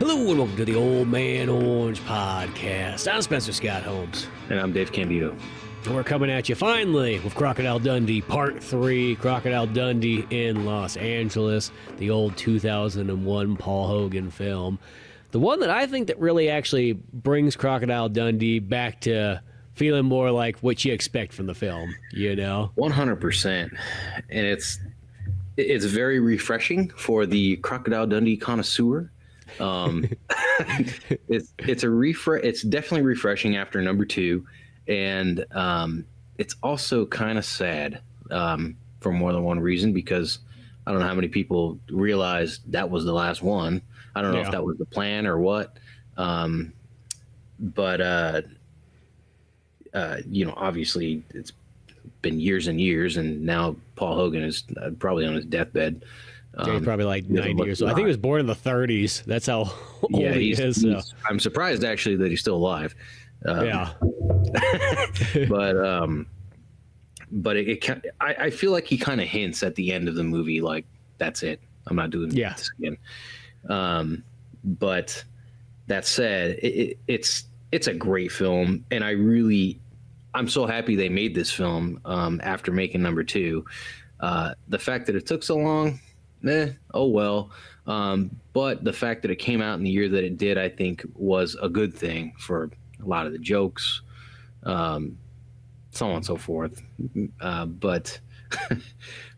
Hello and welcome to the Old Man Orange Podcast. I'm Spencer Scott Holmes. And I'm Dave Candito. And we're coming at you finally with Crocodile Dundee Part 3, Crocodile Dundee in Los Angeles, the old 2001 Paul Hogan film. The one that I think that really actually brings Crocodile Dundee back to feeling more like what you expect from the film, you know? 100%. And it's very refreshing for the Crocodile Dundee connoisseur. It's definitely refreshing after number 2, and it's also kind of sad for more than one reason, because I don't know how many people realized that was the last one. I don't know if that was the plan or what, but obviously it's been years and years, and now Paul Hogan is probably on his deathbed. He's probably like 90 years old. I think he was born in the 30s. That's how old he is. So. I'm surprised actually that he's still alive. Yeah. But I feel like he kind of hints at the end of the movie, like, that's it. I'm not doing this again. But that said, it's a great film, and I'm so happy they made this film after making number 2. The fact that it took so long, oh well. But the fact that it came out in the year that it did, I think, was a good thing for a lot of the jokes, so on and so forth. But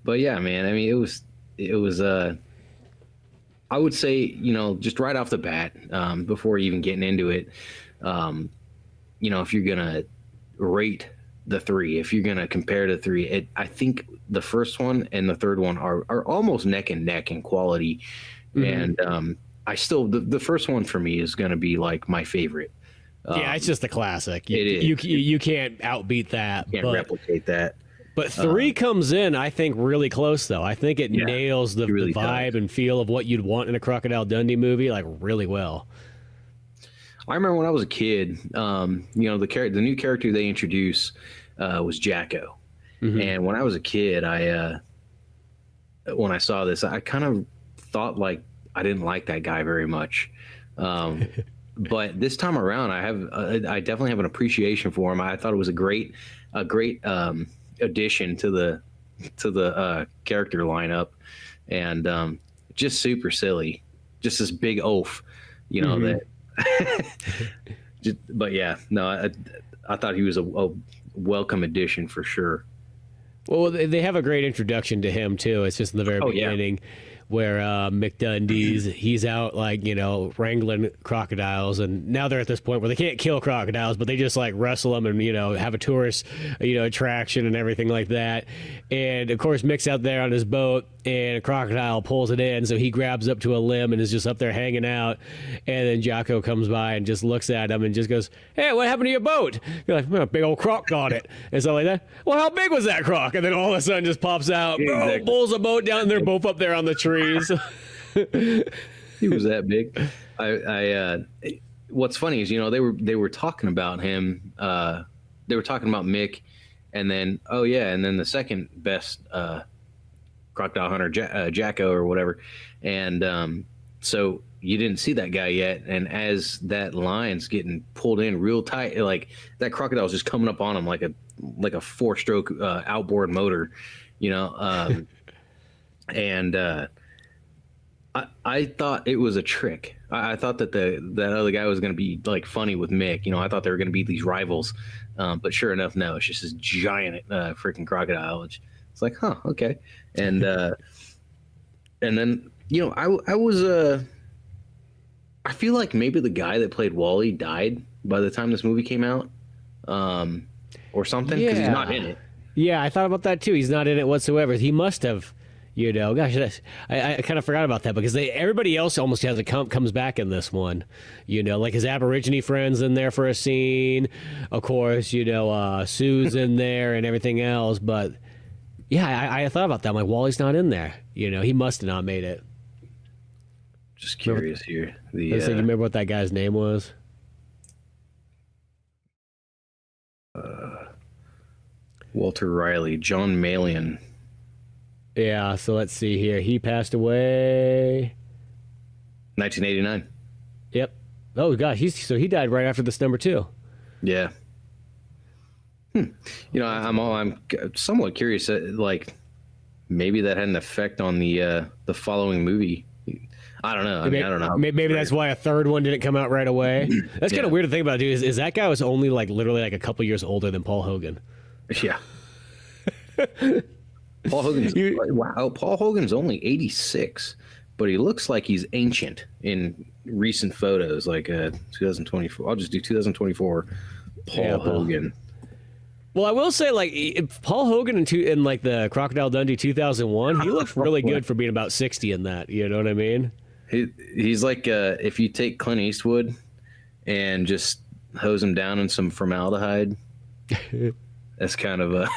yeah, man. I mean, it was. I would say, just right off the bat, before even getting into it, if you're gonna rate the 3, if you're gonna compare the 3, I think the first one and the third one are almost neck and neck in quality. And I still the first one for me is gonna be like my favorite. It's just a classic. It is. You can't outbeat that. Can't replicate that. But 3 comes in, I think, really close, though. I think it nails the vibe and feel of what you'd want in a Crocodile Dundee movie, like, really well. I remember when I was a kid, the new character they introduced was Jacko. And when I was a kid, when I saw this, I kind of thought, like, I didn't like that guy very much. But this time around, I definitely have an appreciation for him. I thought it was a great addition to the character lineup, and just super silly, just this big oaf, that. But yeah, no, I thought he was a welcome addition for sure. Well, they have a great introduction to him too. It's just in the very beginning. Where Mick Dundee's, he's out, like, wrangling crocodiles, and now they're at this point where they can't kill crocodiles, but they just, like, wrestle them and, have a tourist, attraction and everything like that. And, of course, Mick's out there on his boat, and a crocodile pulls it in, so he grabs up to a limb and is just up there hanging out. And then Jocko comes by and just looks at him and just goes, "Hey, what happened to your boat?" You're like, "Well, a big old croc got it." And stuff like that. "Well, how big was that croc?" And then all of a sudden just pops out, pulls a boat down, and they're both up there on the tree. He was that big. What's funny is, they were talking about him. They were talking about Mick, and then the second best crocodile hunter, Jacko or whatever. And so you didn't see that guy yet. And as that line's getting pulled in real tight, like that crocodile's just coming up on him like a 4-stroke outboard motor, and I thought it was a trick. I thought that that other guy was going to be, like, funny with Mick. I thought they were going to be these rivals. But sure enough, no, it's just this giant freaking crocodile. It's like, huh, okay. And then, I feel like maybe the guy that played Wally died by the time this movie came out, or something, because he's not in it. Yeah, I thought about that too. He's not in it whatsoever. He must have. Gosh, I kind of forgot about that, because everybody else almost comes back in this one. Like his Aborigine friends in there for a scene. Of course, Sue's in there and everything else. But yeah, I thought about that. I'm like, Wally's not in there. He must have not made it. Just curious here. You remember what that guy's name was? Walter Riley, John Malian. Yeah, so let's see here. He passed away 1989. Yep. Oh gosh, he died right after this number 2. Yeah. You know, I'm somewhat curious. Like, maybe that had an effect on the following movie. I don't know. I don't know. Maybe that's why a third one didn't come out right away. That's kind of weird to think about, dude. Is that guy was only like literally like a couple years older than Paul Hogan? Yeah. Paul Hogan's only 86, but he looks like he's ancient in recent photos, like 2024. I'll just do 2024 Paul Hogan. Well, I will say, like, Paul Hogan in like the Crocodile Dundee 2001, he looks really good for being about 60 in that. You know what I mean? He's like if you take Clint Eastwood and just hose him down in some formaldehyde. That's kind of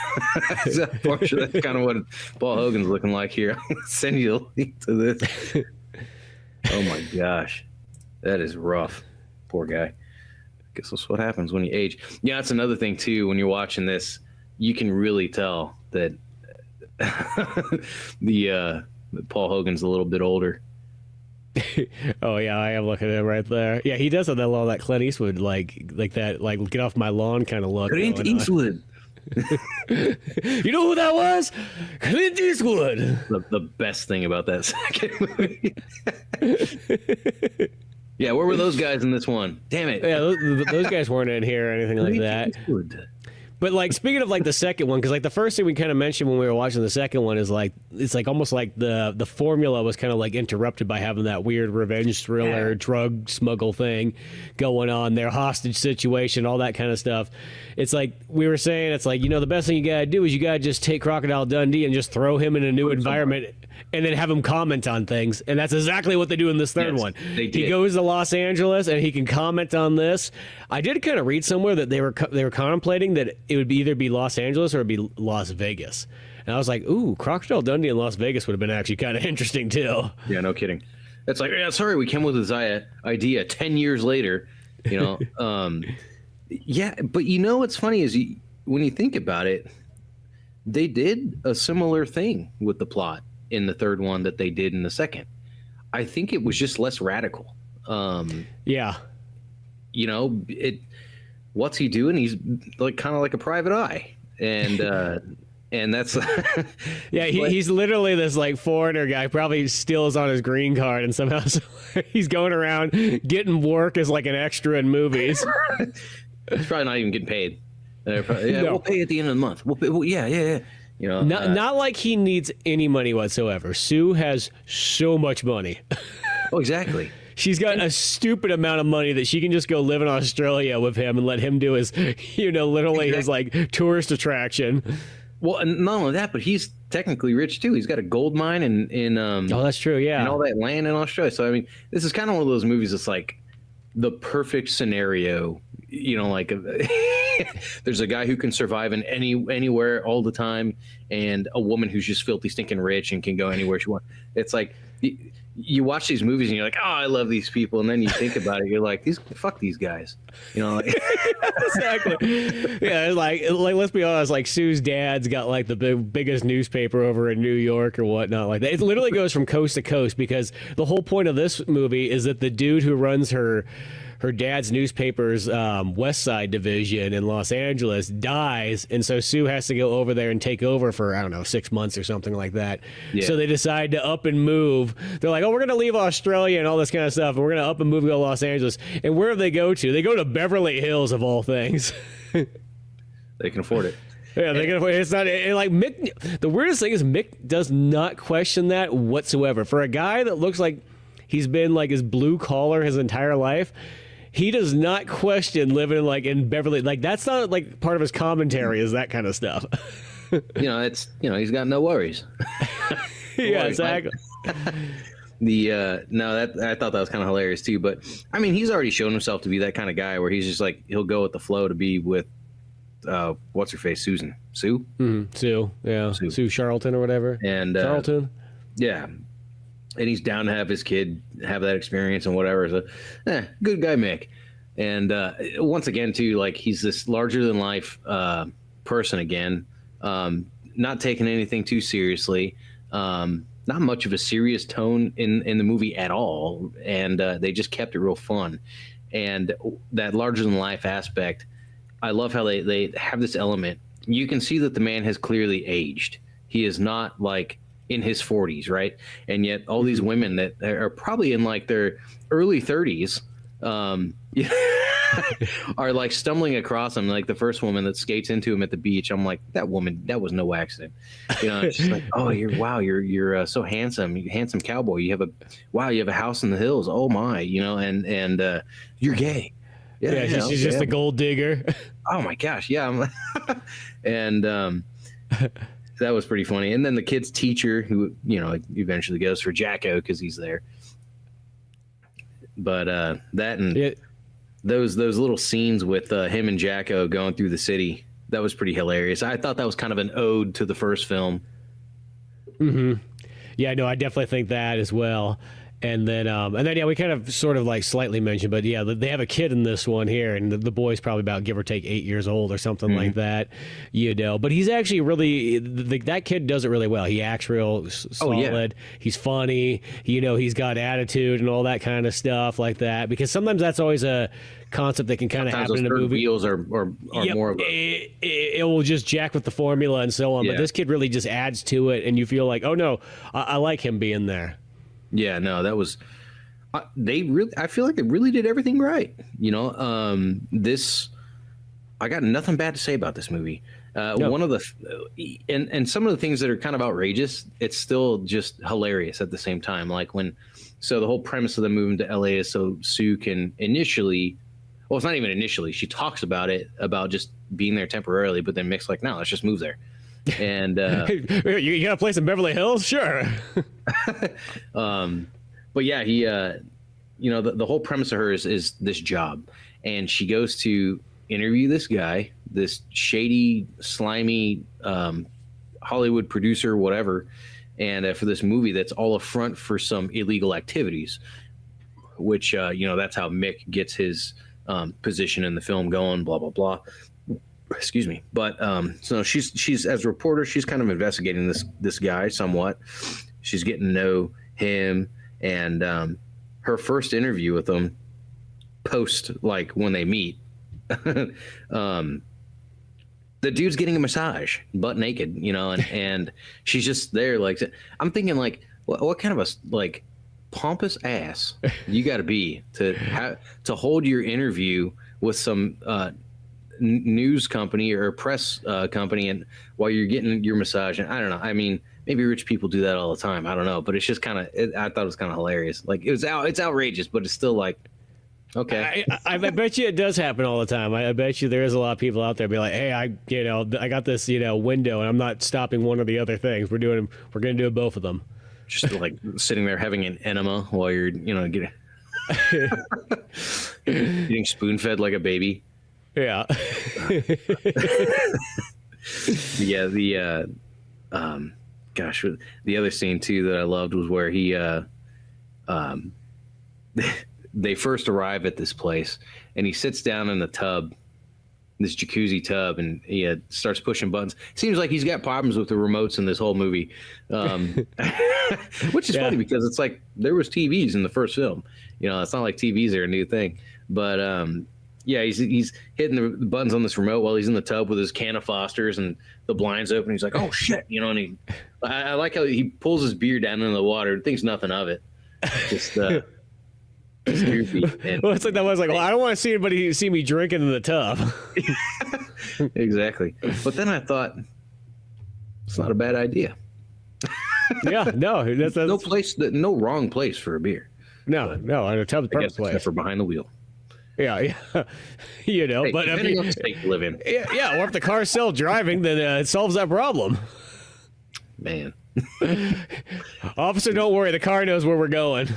that's kind of what Paul Hogan's looking like here. I'm gonna send you a link to this. Oh my gosh, that is rough. Poor guy. Guess that's what happens when you age. Yeah, that's another thing too. When you're watching this, you can really tell that the Paul Hogan's a little bit older. Oh yeah, I am looking at him right there. Yeah, he does have that Clint Eastwood like that, like get off my lawn kind of look. Clint Eastwood. You know who that was? Clint Eastwood. The best thing about that second movie. Yeah, where were those guys in this one? Damn it. Yeah, those guys weren't in here or anything like that. Eastwood. But like speaking of like the second one, because like the first thing we kind of mentioned when we were watching the second one is like it's like almost like the formula was kind of like interrupted by having that weird revenge thriller, drug smuggle thing going on there, hostage situation, all that kind of stuff. It's like we were saying, it's like, you know, the best thing you gotta do is you gotta just take Crocodile Dundee and just throw him in a new environment and then have him comment on things. And that's exactly what they do in this third one. He goes to Los Angeles and he can comment on this. I did kind of read somewhere that they were contemplating that it would either be Los Angeles or it'd be Las Vegas. And I was like, ooh, Crocodile Dundee in Las Vegas would have been actually kind of interesting too. Yeah, no kidding. It's like, yeah, sorry, we came with this idea 10 years later, you know. Yeah, but you know what's funny is when you think about it, they did a similar thing with the plot in the third one that they did in the second. I think it was just less radical. Yeah. You know, what's he doing? He's like kind of like a private eye. And that's yeah, he's literally this like foreigner guy, probably steals on his green card and somehow he's going around getting work as like an extra in movies. He's probably not even getting paid. We'll pay at the end of the month. Yeah. You know, not like he needs any money whatsoever. Sue has so much money. Oh, exactly. She's got a stupid amount of money that she can just go live in Australia with him and let him do his, you know, literally his like tourist attraction. Well, and not only that, but he's technically rich too. He's got a gold mine in oh, that's true, yeah, and all that land in Australia. So I mean, this is kind of one of those movies that's like the perfect scenario. You know, like there's a guy who can survive in anywhere all the time, and a woman who's just filthy stinking rich and can go anywhere she wants. It's like you watch these movies and you're like, oh, I love these people, and then you think about it, you're like, fuck these guys, you know? Like, exactly. Yeah, it's like let's be honest, like Sue's dad's got like the biggest newspaper over in New York or whatnot like that. It literally goes from coast to coast because the whole point of this movie is that the dude who runs her dad's newspaper's West Side division in Los Angeles dies, and so Sue has to go over there and take over for, I don't know, 6 months or something like that. Yeah. So they decide to up and move. They're like, oh, we're going to leave Australia and all this kind of stuff, and we're going to up and move and go to Los Angeles. And where do they go to? They go to Beverly Hills, of all things. They can afford it. Yeah, they can afford it. It's not like Mick. The weirdest thing is Mick does not question that whatsoever. For a guy that looks like he's been like his blue collar his entire life, he does not question living like in Beverly. Like that's not like part of his commentary is that kind of stuff. You know, he's got no worries. Yeah, exactly. I thought that was kind of hilarious too. But I mean, he's already shown himself to be that kind of guy where he's just like he'll go with the flow to be with what's her face, Sue. Mm-hmm. Sue, yeah, Sue Charlton or whatever. And Charlton, yeah. And he's down to have his kid have that experience and whatever. So, good guy, Mick. And once again, too, like he's this larger than life person again, not taking anything too seriously, not not much of a serious tone in the movie at all, and they just kept it real fun. And that larger than life aspect, I love how they have this element. You can see that the man has clearly aged. He is not like in his 40s, right? And yet all these women that are probably in like their early 30s are like stumbling across him. Like the first woman that skates into him at the beach, I'm like, that woman, that was no accident. It's just like, oh, you're so handsome, handsome cowboy. You have a house in the hills. Oh my, and you're gay. Yeah, she's just a gold digger. Oh my gosh, yeah. And that was pretty funny. And then the kid's teacher, who eventually goes for Jacko because he's there. But that and those little scenes with him and Jacko going through the city, that was pretty hilarious. I thought that was kind of an ode to the first film. Mm-hmm. Yeah, no, I definitely think that as well. And then, yeah, we kind of sort of like slightly mentioned, but yeah, they have a kid in this one here, and the boy's probably about give or take 8 years old or something like that, But he's actually really that kid does it really well. He acts real solid. Yeah. He's funny. He's got attitude and all that kind of stuff like that. Because sometimes that's always a concept that can kind of happen in a movie. Wheels are more of it will just jack with the formula and so on. Yeah. But this kid really just adds to it, and you feel like, oh no, I like him being there. Yeah, no, that was I feel like they really did everything right. This, I got nothing bad to say about this movie. No. One of the and some of the things that are kind of outrageous, it's still just hilarious at the same time. Like so the whole premise of the moving to LA is so Sue can initially, well, it's not even initially. She talks about it, about just being there temporarily, but then Mick's like, no, let's just move there. And you got a place in Beverly Hills? Sure. But yeah, he the whole premise of her is this job, and she goes to interview this guy, this shady, slimy Hollywood producer, whatever, and for this movie that's all a front for some illegal activities, which that's how Mick gets his position in the film going, blah blah blah. Excuse me. But so she's as a reporter, she's kind of investigating this guy somewhat. She's getting to know him, and her first interview with him, post like when they meet, the dude's getting a massage, butt naked, and she's just there. Like, I'm thinking, like, what kind of a like pompous ass you got to be to hold your interview with some news company or press company, and while you're getting your massage. And I don't know, I mean, maybe rich people do that all the time, I don't know, but it's just kind of, I thought it was kind of hilarious. Like, it's outrageous, but it's still like, okay. I bet you it does happen all the time. I bet you there is a lot of people out there be like, hey, I got this window, and I'm not stopping one or the other things. We're gonna do both of them. Just like sitting there having an enema while you're getting spoon fed like a baby. Yeah. Yeah, gosh, the other scene too that I loved was where he they first arrive at this place, and he sits down in the tub, this jacuzzi tub, and he starts pushing buttons. Seems like he's got problems with the remotes in this whole movie, which is funny because it's like there was TVs in the first film. It's not like TVs are a new thing, but yeah, he's hitting the buttons on this remote while he's in the tub with his can of Foster's, and the blinds open. He's like, oh shit, and I like how he pulls his beer down into the water, thinks nothing of it. Just goofy. Well, it's like that was like, well, I don't want to see anybody see me drinking in the tub. Exactly. But then I thought, it's not a bad idea. Yeah, no, that's no wrong place for a beer. No, in a tub's perfect place. Except for behind the wheel. Yeah. But depending on the state you live in. Yeah, or if the car's still driving, then it solves that problem. Man. Officer, don't worry, the car knows where we're going.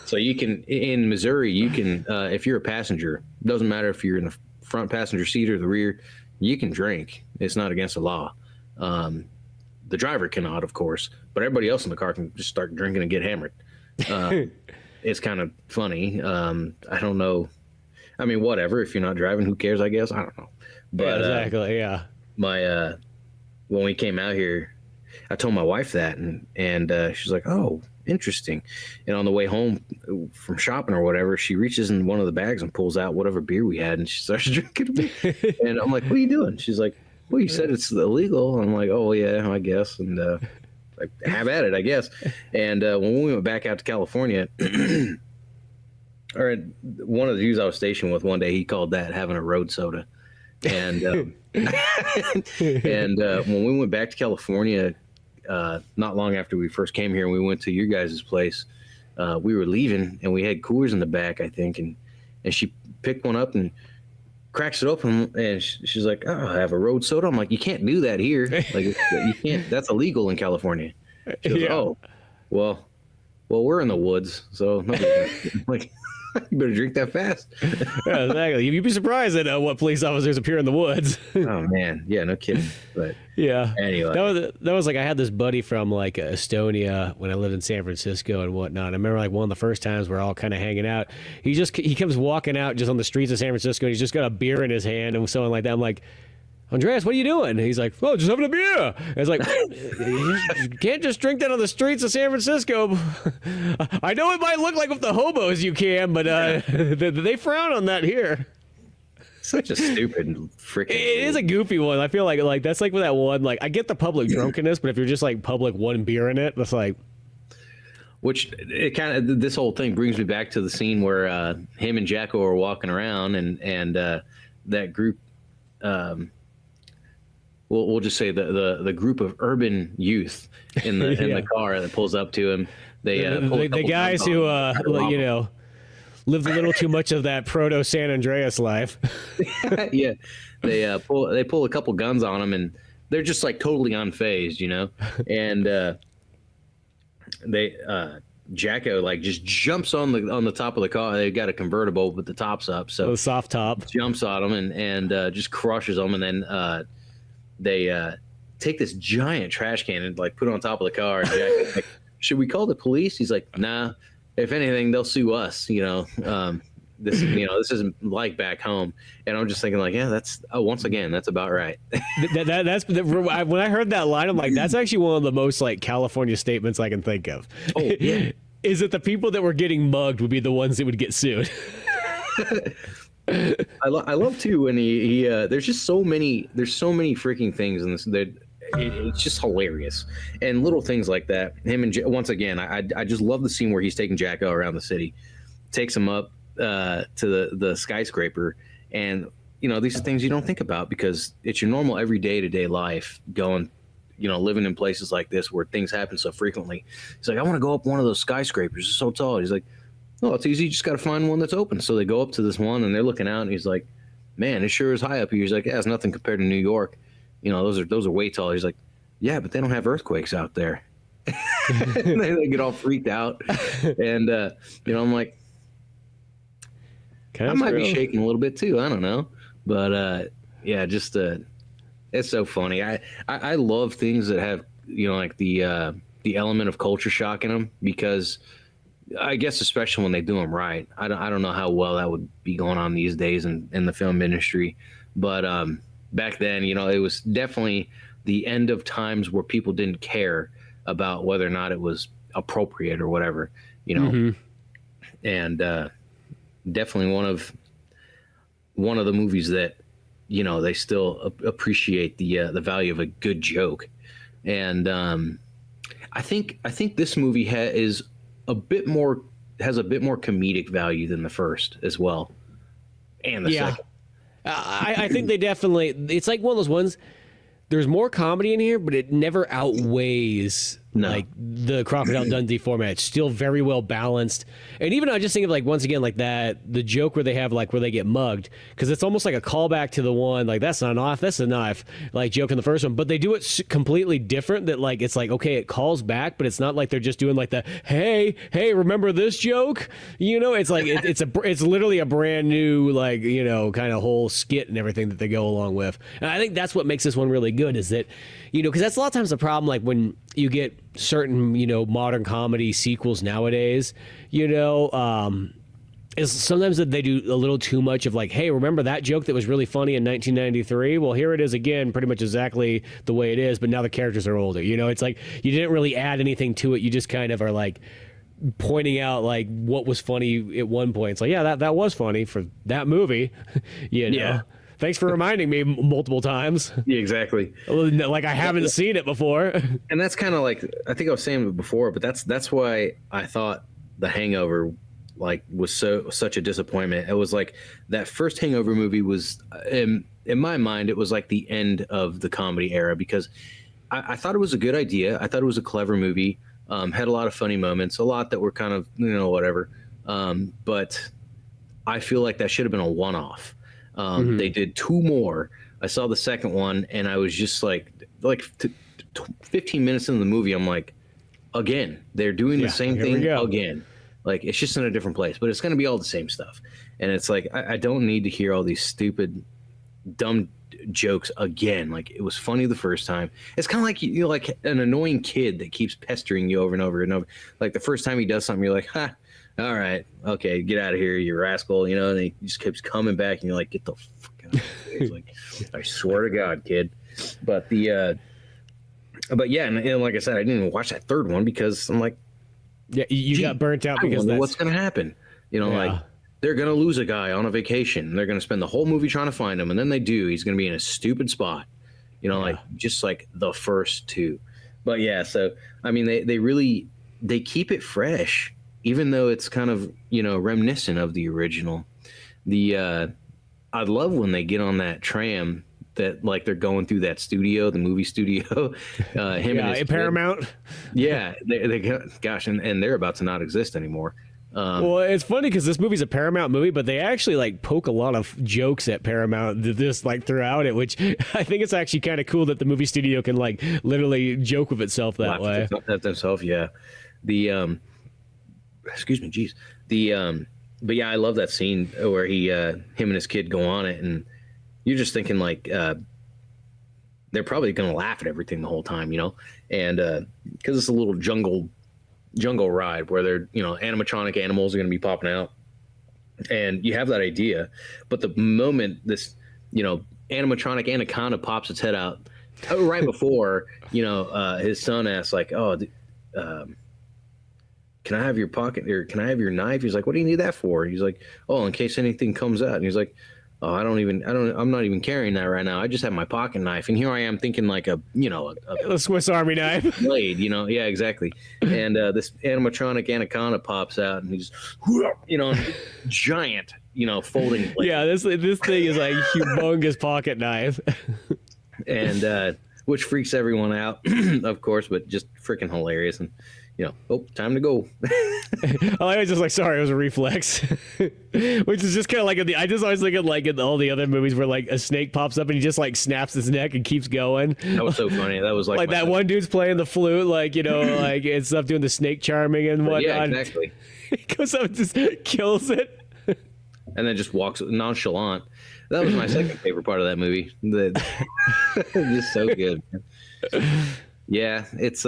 So you can, in Missouri, if you're a passenger, doesn't matter if you're in the front passenger seat or the rear, you can drink. It's not against the law. The driver cannot, of course, but everybody else in the car can just start drinking and get hammered. It's kind of funny. I don't know. I mean, whatever. If you're not driving, who cares, I guess? I don't know. But exactly, yeah. My when we came out here, I told my wife that, and she's like, oh, interesting. And on the way home from shopping or whatever, she reaches in one of the bags and pulls out whatever beer we had, and she starts drinking it. And I'm like, what are you doing? She's like, well, you said it's illegal. I'm like, oh yeah, I guess. And like, have at it, I guess. And when we went back out to California, or one of the dudes I was stationed with one day, he called that having a road soda. And and when we went back to California, not long after we first came here, and we went to your guys' place, we were leaving, and we had coolers in the back, I think, and she picked one up and cracks it open, and she's like, oh, I have a road soda. I'm like, you can't do that here. Like, you can't. That's illegal in California. She goes, oh, well, we're in the woods, so like, you better drink that fast. Yeah, exactly. You'd be surprised at what police officers appear in the woods. Oh man, yeah, no kidding. But yeah, anyway, that was like, I had this buddy from like Estonia when I lived in San Francisco and whatnot. I remember like one of the first times we're all kind of hanging out. He comes walking out just on the streets of San Francisco, and he's just got a beer in his hand and something like that. I'm like, Andreas, what are you doing? And he's like, oh, just having a beer. And it's like, you can't just drink that on the streets of San Francisco. I know it might look like with the hobos you can, but they frown on that here. Such a stupid freaking. It is a goofy one. I feel like that's like with that one. Like, I get the public drunkenness, but if you're just like public one beer in it, that's like. Which it kind of, this whole thing brings me back to the scene where him and Jacko are walking around, and that group. We'll just say the group of urban youth in the in the car that pulls up to him. The guys who lived a little too much of that proto San Andreas life. Yeah, they pull a couple guns on him, and they're just like totally unfazed, you know. And Jacko like just jumps on the top of the car. They got a convertible with the tops up, so the soft top jumps on them and just crushes them, and then they take this giant trash can and like put it on top of the car. And Jacko's like, should we call the police? He's like, nah. If anything, they'll sue us. You know, this isn't like back home. And I'm just thinking like, yeah, once again, that's about right. That's when I heard that line, I'm like, that's actually one of the most like California statements I can think of. Oh yeah. Is that the people that were getting mugged would be the ones that would get sued? I love too when he there's so many freaking things in this that it's just hilarious, and little things like that. Him and once again, I just love the scene where he's taking Jacko around the city, takes him up to the skyscraper, and you know, these are things you don't think about because it's your normal everyday to day life going, you know, living in places like this where things happen so frequently. He's like, I want to go up one of those skyscrapers. It's so tall. He's like, oh, it's easy. You just got to find one that's open. So they go up to this one, and they're looking out, and he's like, man, it sure is high up here. He's like, yeah, it's nothing compared to New York. You know, those are way tall. He's like, yeah, but they don't have earthquakes out there. they get all freaked out. And, you know, I'm like, I might be shaking a little bit too. I don't know. But, yeah, just it's so funny. I love things that have, you know, like the element of culture shock in them, because I guess especially when they do them right. I don't know how well that would be going on these days in the film industry, but back then, you know, it was definitely the end of times where people didn't care about whether or not it was appropriate or whatever, you know. Mm-hmm. And definitely one of the movies that, you know, they still appreciate the value of a good joke. And I think this movie has a bit more comedic value than the first as well, and the second. I think they definitely. It's like one of those ones. There's more comedy in here, but it never outweighs like the Crocodile Dundee format. It's still very well balanced. And even I just think of like, once again, like the joke where they have like where they get mugged, because it's almost like a callback to the one, like, that's not a knife, that's a knife, like joke in the first one, but they do it completely different. That like, it's like, okay, it calls back, but it's not like they're just doing like the, hey, remember this joke? You know, it's like, it's literally a brand new, like, you know, kind of whole skit and everything that they go along with. And I think that's what makes this one really good, is that, you know, because that's a lot of times the problem, like when you get certain, you know, modern comedy sequels nowadays, you know, is sometimes that they do a little too much of like, hey, remember that joke that was really funny in 1993? Well, here it is again, pretty much exactly the way it is, but now the characters are older. You know, it's like you didn't really add anything to it. You just kind of are like pointing out like what was funny at one point. It's like, yeah, that was funny for that movie. You know? Yeah. Thanks for reminding me multiple times. Yeah, exactly. Like I haven't seen it before. And that's kind of like, I think I was saying it before, but that's why I thought The Hangover like was such a disappointment. It was like that first Hangover movie was in my mind, it was like the end of the comedy era, because I thought it was a good idea. I thought it was a clever movie. Had a lot of funny moments, a lot that were kind of, whatever. But I feel like that should have been a one-off. They did two more. I saw the second one and I was just like 15 minutes into the movie, I'm like, again, they're doing the same thing again. Like, it's just in a different place, but it's going to be all the same stuff. And it's like, I don't need to hear all these stupid, dumb jokes again. Like, it was funny the first time. It's kind of like you're like an annoying kid that keeps pestering you over and over and over. Like, the first time he does something, you're like, ha, all right, okay, get out of here, you rascal, and he just keeps coming back, and you're like, get the fuck out of here. It's like, I swear to God, kid. But yeah, and like I said, I didn't even watch that third one because I'm like, yeah, you got burnt out because that's what's going to happen. Like they're going to lose a guy on a vacation. They're going to spend the whole movie trying to find him, and then they do. He's going to be in a stupid spot. Like just like the first two. But yeah, so I mean, they keep it fresh, even though it's kind of reminiscent of the original. I love when they get on that tram that like they're going through that studio, the movie studio. Him and his Paramount. Kid. Yeah, they gosh, and they're about to not exist anymore. Well, it's funny because this movie's a Paramount movie, but they actually like poke a lot of jokes at Paramount just like throughout it, which I think it's actually kind of cool that the movie studio can like literally joke with itself that way. At themselves, yeah. Excuse me, geez. But yeah, I love that scene where him and his kid go on it, and you're just thinking like they're probably going to laugh at everything the whole time, and because it's a little jungle ride where they're animatronic animals are going to be popping out, and you have that idea, but the moment this animatronic anaconda pops its head out right before his son asks like, oh, can I have your pocket, or can I have your knife? He's like, what do you need that for? He's like, oh, in case anything comes out. And he's like, oh, I'm not even carrying that right now. I just have my pocket knife. And here I am thinking like a Swiss Army knife blade, yeah, exactly. And this animatronic anaconda pops out, and he's, giant, folding blade. Yeah, this thing is like humongous pocket knife. And which freaks everyone out, of course, but just freaking hilarious. And time to go. I was just like, sorry, it was a reflex. Which is just kind of like I just always think of like in all the other movies where like a snake pops up and he just like snaps his neck and keeps going. That was so funny. That was like that one dude's playing the flute, like like and stuff, doing the snake charming and whatnot. Yeah, exactly. He goes up and just kills it, and then just walks nonchalant. That was my second favorite part of that movie. Just so good. Yeah, it's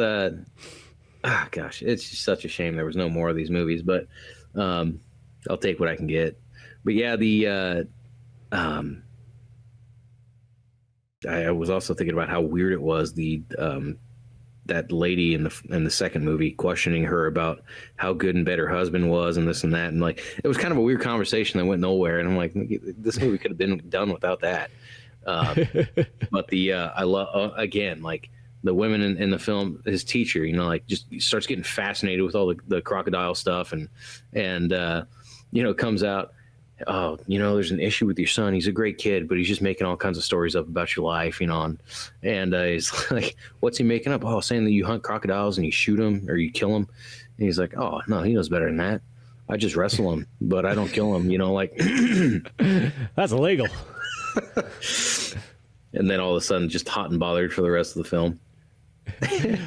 gosh, it's just such a shame there was no more of these movies, but I'll take what I can get. But yeah, I was also thinking about how weird it was, that lady in the second movie questioning her about how good and bad her husband was and this and that, and like it was kind of a weird conversation that went nowhere, and I'm like, this movie could have been done without that. But I love again, like the women in the film, his teacher, like just starts getting fascinated with all the crocodile stuff, and comes out, oh, there's an issue with your son. He's a great kid, but he's just making all kinds of stories up about your life, and he's like, what's he making up? Oh, saying that you hunt crocodiles and you shoot them or you kill them. And he's like, oh, no, he knows better than that. I just wrestle him, but I don't kill him, like. That's illegal. And then all of a sudden just hot and bothered for the rest of the film.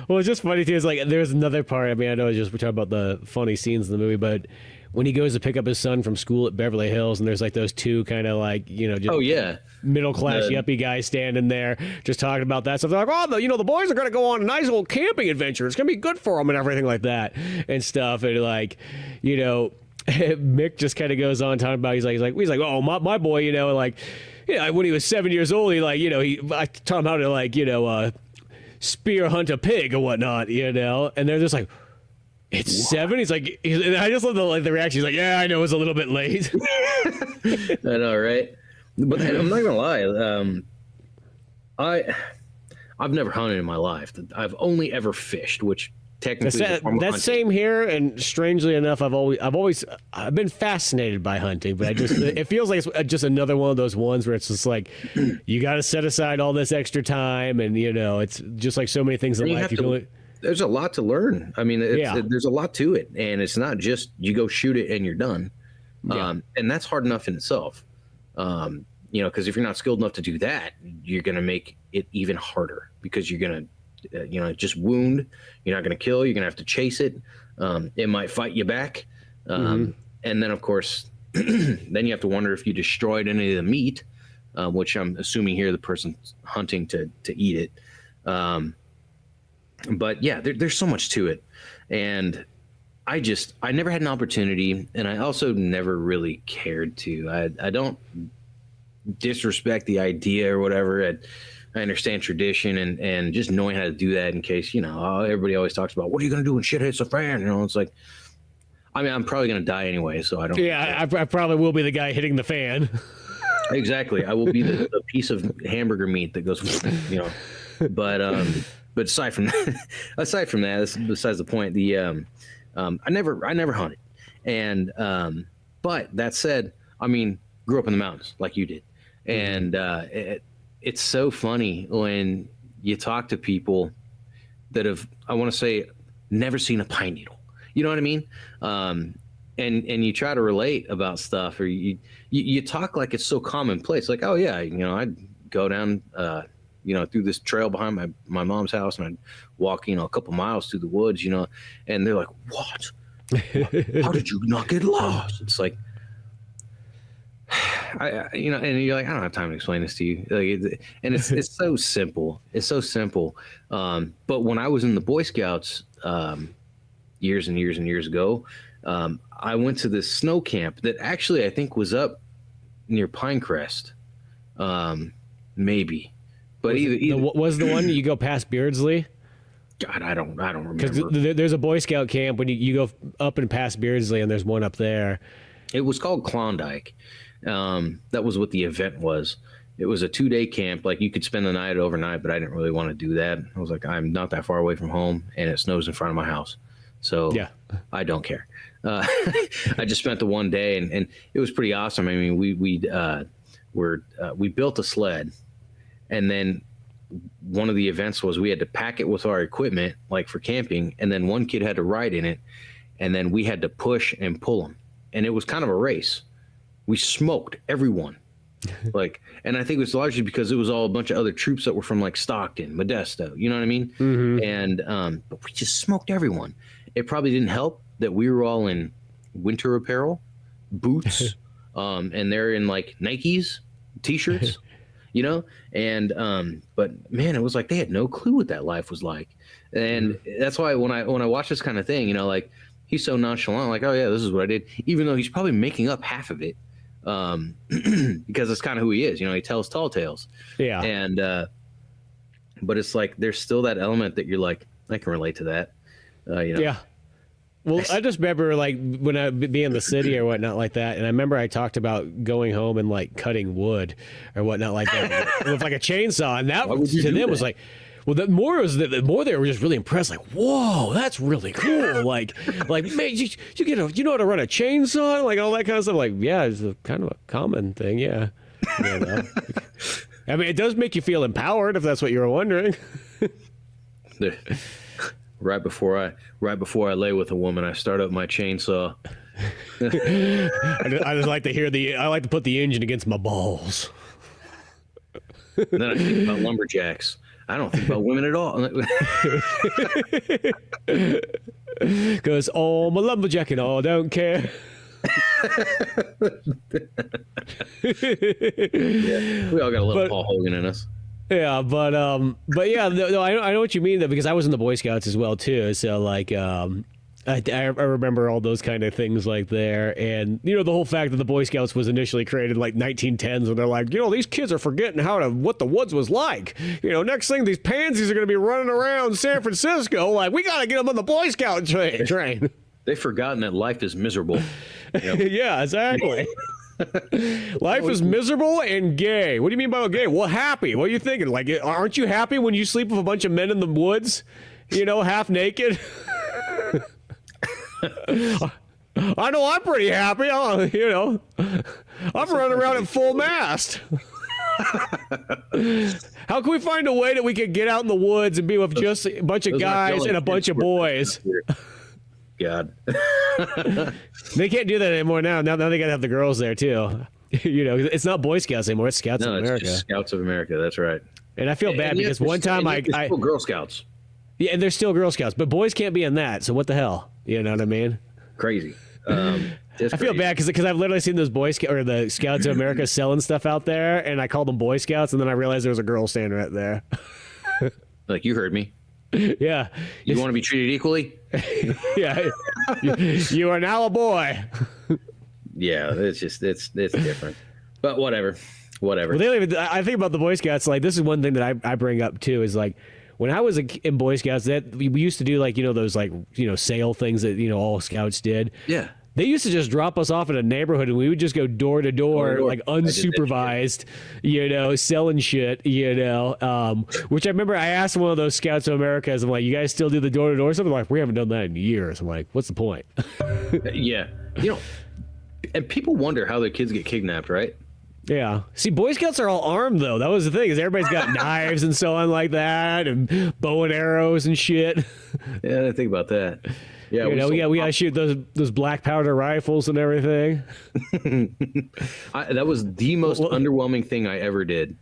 Well, it's just funny too. It's like there's another part. I mean, I know we're talking about the funny scenes in the movie, but when he goes to pick up his son from school at Beverly Hills, and there's like those two kind of like just middle class yuppie guys standing there just talking about that stuff. They're like, oh, the boys are gonna go on a nice little camping adventure. It's gonna be good for them and everything like that and stuff. And like, Mick just kind of goes on talking about, he's like, oh, my boy, you know, like, when he was 7 years old, he, like, you know, I taught him how to, like, you know, spear hunt a pig or whatnot, you know, and they're just like, it's what? 7? He's like, and I just love the reaction. He's like, yeah, I know, it was a little bit late. I know, right? But I'm not gonna lie, I've never hunted in my life. I've only ever fished, which technically that's same here. And strangely enough, I've been fascinated by hunting, but it feels like it's just another one of those ones where it's just like you got to set aside all this extra time, and you know, it's just like so many things in life. There's a lot to learn. I mean, there's a lot to it, and it's not just you go shoot it and you're done. And that's hard enough in itself. You know, because if you're not skilled enough to do that, you're going to make it even harder because you're going to, you know, just wound. You're not going to kill. You're going to have to chase it. It might fight you back. And then, of course, then you have to wonder if you destroyed any of the meat, which I'm assuming here the person's hunting to eat it. But yeah, there's so much to it. And I never had an opportunity, and I also never really cared to. I don't disrespect the idea or whatever. I understand tradition and just knowing how to do that in case, you know, everybody always talks about, what are you going to do when shit hits the fan? You know, it's like, I mean, I'm probably going to die anyway, so I don't. Yeah, I probably will be the guy hitting the fan. Exactly. I will be the piece of hamburger meat that goes, you know, but aside from that, that's besides the point. I never hunted. And, but that said, I mean, grew up in the mountains like you did. And it's so funny when you talk to people that have, I want to say, never seen a pine needle. You know what I mean? And you try to relate about stuff, or you talk like it's so commonplace. Like, oh yeah, you know, I'd go down, you know, through this trail behind my mom's house, and I'd walk, you know, a couple miles through the woods, you know, and they're like, what? How did you not get lost? It's like, you know, and you're like, I don't have time to explain this to you. Like, and it's so simple. It's so simple. But when I was in the Boy Scouts years and years and years ago, I went to this snow camp that actually I think was up near Pinecrest, maybe. But was the one you go past Beardsley? God, I don't remember. Because there's a Boy Scout camp when you go up and past Beardsley, and there's one up there. It was called Klondike. That was what the event was. It was a 2-day camp. Like, you could spend the night overnight, but I didn't really want to do that. I was like, I'm not that far away from home, and it snows in front of my house. So yeah, I don't care. I just spent the one day, and it was pretty awesome. I mean, we built a sled, and then one of the events was we had to pack it with our equipment, like for camping, and then one kid had to ride in it, and then we had to push and pull him, and it was kind of a race. We smoked everyone. Like, and I think it was largely because it was all a bunch of other troops that were from like Stockton, Modesto, you know what I mean? Mm-hmm. And but we just smoked everyone. It probably didn't help that we were all in winter apparel, boots, and they're in like Nikes, t-shirts, you know? And but man, it was like they had no clue what that life was like. And that's why when I watch this kind of thing, you know, like, he's so nonchalant, like, oh yeah, this is what I did, even though he's probably making up half of it. Because it's kind of who he is, you know, he tells tall tales. Yeah. And but it's like there's still that element that you're like, I can relate to that. You know. Yeah. Well, I just remember like when I be in the city or whatnot like that, and I remember I talked about going home and like cutting wood or whatnot like that with like a chainsaw, and that to them was like, well, the more they were just really impressed. Like, whoa, that's really cool. like, man, you know how to run a chainsaw, like all that kind of stuff. Like, yeah, it's a kind of a common thing. Yeah, you know? I mean, it does make you feel empowered if that's what you were wondering. Right before I lay with a woman, I start up my chainsaw. I just like to hear I like to put the engine against my balls. And then I think about lumberjacks. I don't think about women at all. Because I'm a lumberjack and I don't care. Yeah, we all got a little Paul Hogan in us. Yeah, but yeah, no, I know what you mean though, because I was in the Boy Scouts as well too. So like, I remember all those kind of things like there. And, you know, the whole fact that the Boy Scouts was initially created in like 1910s, and they're like, you know, these kids are forgetting what the woods was like. You know, next thing, these pansies are going to be running around San Francisco. Like, we got to get them on the Boy Scout train. They've forgotten that life is miserable. You know? Yeah, exactly. Life is miserable and gay. What do you mean by gay? Well, happy. What are you thinking? Like, aren't you happy when you sleep with a bunch of men in the woods, you know, half naked? I know I'm pretty happy. You know, I'm running around at full mast. How can we find a way that we could get out in the woods and be with just a bunch of guys and a bunch of boys? God. They can't do that anymore now. Now they got to have the girls there too. You know, it's not Boy Scouts anymore. It's Scouts of America. It's just Scouts of America. That's right. And I feel bad because one time I still Girl Scouts. Yeah, and there's still Girl Scouts, but boys can't be in that. So what the hell? You know what I mean? Crazy. I feel bad because I've literally seen those Boy Scouts or the Scouts of America selling stuff out there, and I called them Boy Scouts, and then I realized there was a girl standing right there. Like, you heard me. Yeah. You want to be treated equally? Yeah. You are now a boy. Yeah, it's different. But whatever. Well, I think about the Boy Scouts, like, this is one thing that I bring up too, is like, when I was in Boy Scouts, that we used to do, like, you know, those, like, you know, sale things that, you know, all Scouts did. Yeah. They used to just drop us off in a neighborhood, and we would just go door to door, like unsupervised, you know, selling shit, you know. Which I remember I asked one of those Scouts of America, I'm like, you guys still do the door to door stuff? They're like, we haven't done that in years. I'm like, what's the point? Yeah. You know, and people wonder how their kids get kidnapped, right? Yeah. See, Boy Scouts are all armed, though. That was the thing, is everybody's got knives and so on like that, and bow and arrows and shit. Yeah, I didn't think about that. Yeah, you know, we gotta shoot those black powder rifles and everything. That was the most underwhelming thing I ever did.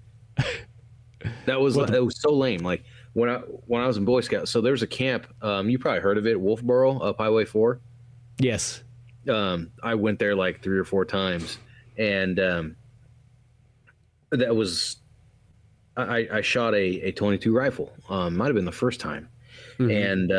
It was so lame. Like when I was in Boy Scouts, so there was a camp. You probably heard of it, Wolfboro, up Highway 4. Yes. I went there like 3 or 4 times, and that was I shot a 22 rifle. Might have been the first time, and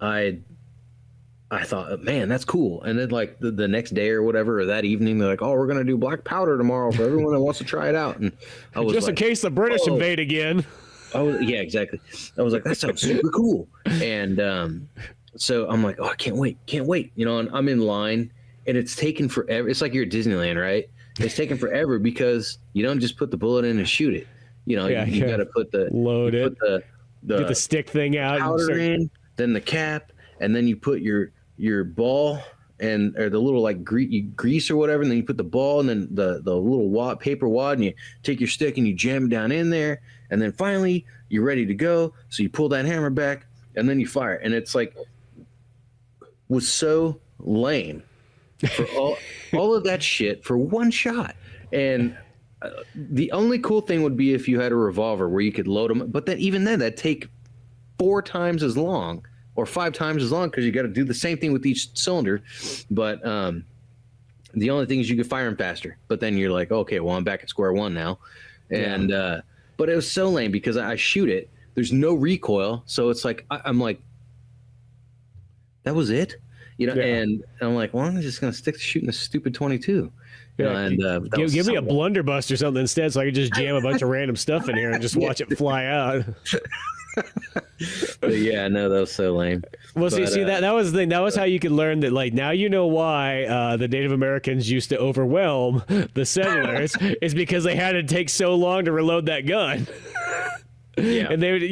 I thought, man, that's cool. And then like the next day or whatever, or that evening, they're like, oh, we're gonna do black powder tomorrow for everyone that wants to try it out. And I was just in case the British invade again. Oh yeah, exactly. I was like, that sounds super cool. And so I'm like, oh, I can't wait. You know, and I'm in line, and it's taken forever. It's like you're at Disneyland, right? It's taken forever because you don't just put the bullet in and shoot it. You know, you got to put the load it, put get the stick thing out, powder in, then the cap, and then you put your ball or the little like grease or whatever, and then you put the ball and then the little paper wad, and you take your stick and you jam it down in there, and then finally you're ready to go. So you pull that hammer back and then you fire, and it's like was so lame for all of that shit for one shot. And the only cool thing would be if you had a revolver where you could load them, but then even then that'd take 4 times as long or 5 times as long, because you got to do the same thing with each cylinder. But the only thing is you could fire them faster. But then you're like, okay, well, I'm back at square one now. And but it was so lame because I shoot it, there's no recoil, so it's like I'm like, that was it, you know. And I'm like, well, I'm just gonna stick to shooting a stupid 22. You know, and give me a blunderbuss or something instead, so I could just jam a bunch of random stuff in here and just watch it fly out. But yeah, no, that was so lame. Well, see, that was the thing. That was how you could learn that. Like, now you know why the Native Americans used to overwhelm the settlers is because they had to take so long to reload that gun. Yeah, and they would,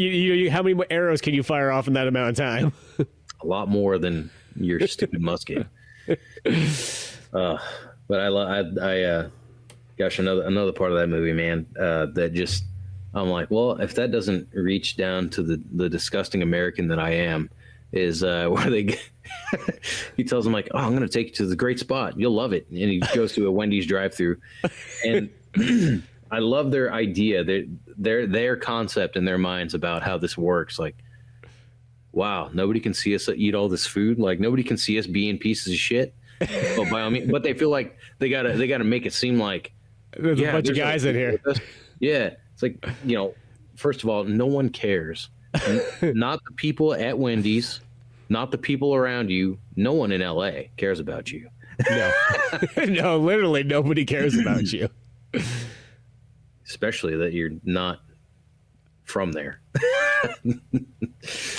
how many arrows can you fire off in that amount of time? A lot more than your stupid musket. But gosh, another part of that movie, man, that just, I'm like, well, if that doesn't reach down to the disgusting American that I am, is where they he tells them like, oh, I'm going to take you to the great spot. You'll love it. And he goes to a Wendy's drive-thru. And I love their idea, their concept in their minds about how this works. Like, wow, nobody can see us eat all this food. Like, nobody can see us being pieces of shit. But by all means, but they feel like they gotta make it seem like there's a bunch of guys in here. Yeah, it's like, you know, first of all, no one cares. Not the people at Wendy's, not the people around you. No one in LA cares about you. No, no, literally nobody cares about you. Especially that you're not from there.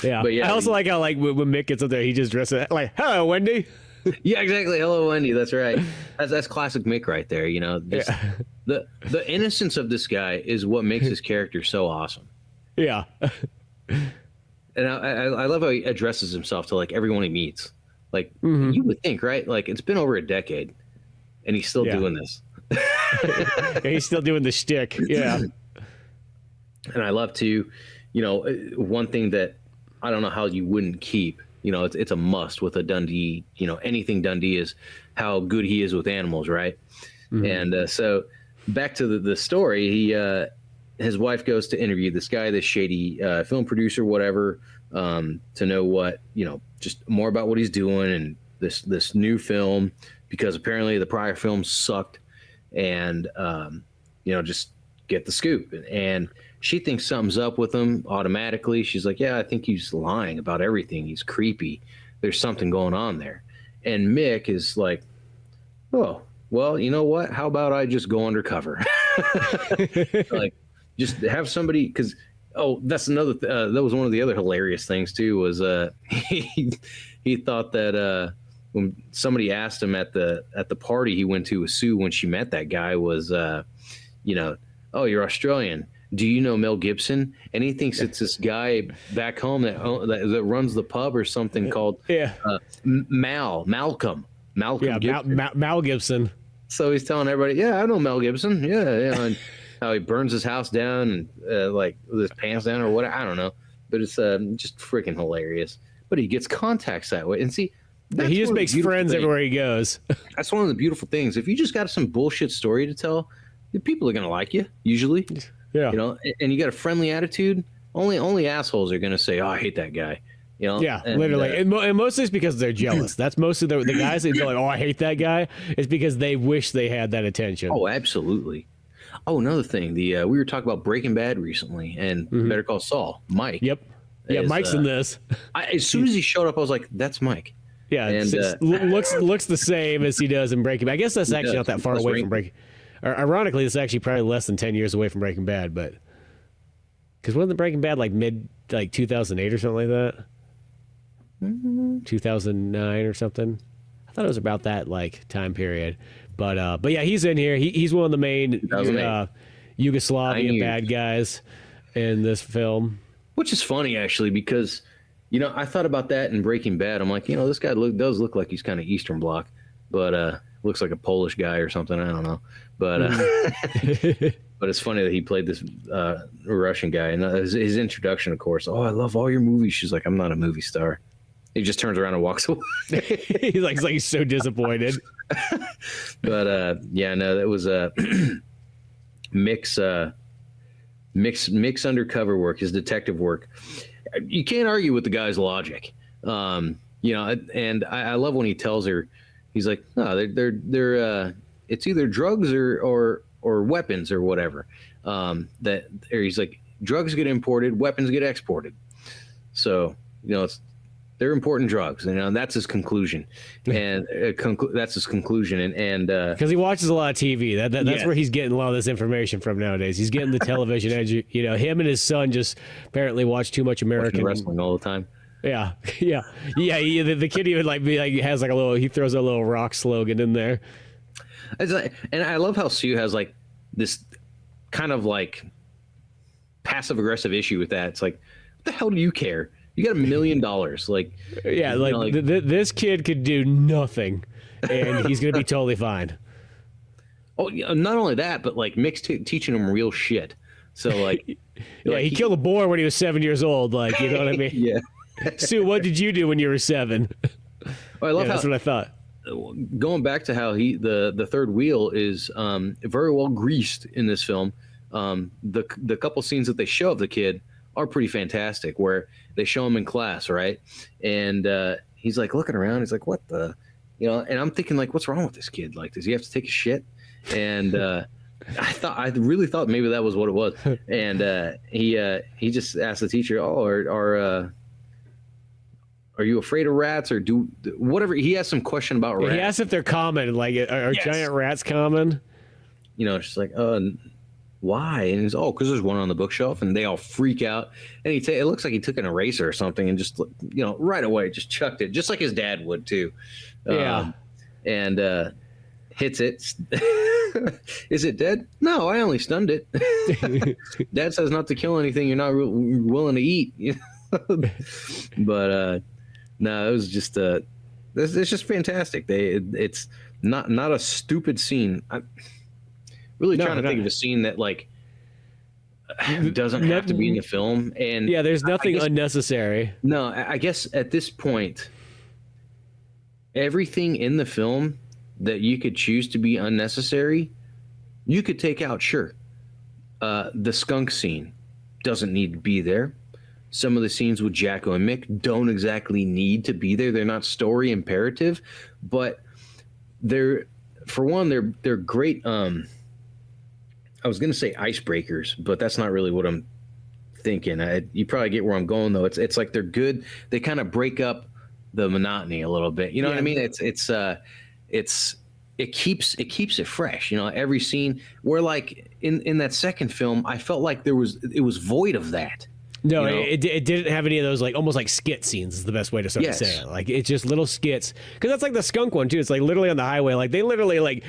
Yeah. But yeah, I also like how when Mick gets up there, he just dresses like, "Hello, Wendy." Yeah, exactly. Hello, Wendy. That's right. That's classic Mick right there. The innocence of this guy is what makes his character so awesome. Yeah. And I love how he addresses himself to everyone he meets. You would think, right? It's been over a decade, and he's still doing this. He's still doing the shtick. Yeah. And I love to, one thing that I don't know how you wouldn't keep. It's a must with a Dundee. Anything Dundee is how good he is with animals, right? Mm-hmm. And so back to the story, his wife goes to interview this guy, this shady film producer, whatever, to know what just more about what he's doing and this new film, because apparently the prior film sucked, and just get the scoop. And she thinks something's up with him automatically. She's like, yeah, I think he's lying about everything. He's creepy. There's something going on there. And Mick is like, oh, well, you know what? How about I just go undercover? Just have somebody, because, that's another, that was one of the other hilarious things too, was he thought that when somebody asked him at the party he went to with Sue when she met that guy was, oh, you're Australian. Do you know Mel Gibson? And he thinks it's this guy back home that runs the pub or something called Malcolm. Yeah, Gibson. Mal Gibson. So he's telling everybody, yeah, I know Mel Gibson. Yeah. And how he burns his house down and with his pants down or whatever. I don't know. But it's just freaking hilarious. But he gets contacts that way. And see, he just makes friends everywhere he goes. That's one of the beautiful things. If you just got some bullshit story to tell, people are going to like you, usually. Yeah. And you got a friendly attitude, only assholes are going to say, oh, I hate that guy. Yeah, literally. And mostly it's because they're jealous. That's most of the guys that go like, oh, I hate that guy. It's because they wish they had that attention. Oh, absolutely. Oh, another thing. We were talking about Breaking Bad recently and Better Call Saul. Mike. Yep. Yeah, Mike's in this. As soon as he showed up, I was like, that's Mike. Yeah, and looks the same as he does in Breaking Bad. I guess that's actually not that far away from Breaking Bad. Ironically, it's actually probably less than 10 years away from Breaking Bad, but because wasn't Breaking Bad mid 2008 or something like that? 2009 or something. I thought it was about that time period, but yeah, he's in here. He's one of the main Yugoslavian bad guys in this film, which is funny actually because I thought about that in Breaking Bad. I'm like, this guy does look like he's kind of Eastern Bloc, but looks like a Polish guy or something. I don't know. But but it's funny that he played this Russian guy. And his introduction, of course, oh, I love all your movies. She's like, I'm not a movie star. He just turns around and walks away. he's so disappointed. But yeah, no, that was Mick's undercover work, his detective work. You can't argue with the guy's logic. And I love when he tells her, he's like, no, they're it's either drugs or weapons or whatever. Or he's like, drugs get imported, weapons get exported. So they're important drugs, and that's his conclusion. And that's his conclusion. And because he watches a lot of TV, that's where he's getting a lot of this information from nowadays. He's getting the television edge. Him and his son just apparently watch too much American wrestling all the time. Yeah. The kid even has he throws a little rock slogan in there. And I love how Sue has this kind of passive aggressive issue with that. It's like, what the hell do you care? You got $1 million. This kid could do nothing, and he's gonna be totally fine. Oh, not only that, but Mick's teaching him real shit. So he killed a boar when he was 7 years old. You know what I mean? Yeah. Sue, what did you do when you were 7? I love that's what I thought. Going back to how the third wheel is very well greased in this film. The couple scenes that they show of the kid are pretty fantastic, where they show him in class, right? And he's looking around. He's like, what the, and I'm thinking what's wrong with this kid? Does he have to take a shit? And I really thought maybe that was what it was. And he just asked the teacher, oh, are are you afraid of rats or do whatever? He has some question about rats. He asks if they're common, like are giant rats common? You know, it's just like, why? And he's, because there's one on the bookshelf, and they all freak out. And it looks like he took an eraser or something and just, right away just chucked it, just like his dad would too. Yeah. And hits it. Is it dead? No, I only stunned it. Dad says not to kill anything you're not willing to eat. But no, it was just it's just fantastic. It's not a stupid scene. I'm really trying to think of a scene that like doesn't have to be in the film. And yeah, there's nothing unnecessary. No, I guess at this point, everything in the film that you could choose to be unnecessary, you could take out. Sure, the skunk scene doesn't need to be there. Some of the scenes with Jacko and Mick don't exactly need to be there. They're not story imperative, but they're great. I was going to say icebreakers, but that's not really what I'm thinking. You probably get where I'm going though. It's like they're good. They kind of break up the monotony a little bit. You know what I mean? It keeps it fresh. Every scene where like in that second film, I felt like it was void of that. No, it didn't have any of those like almost like skit scenes is the best way to sort of say it. Like it's just little skits because that's like the skunk one too. It's like literally on the highway. Like they literally like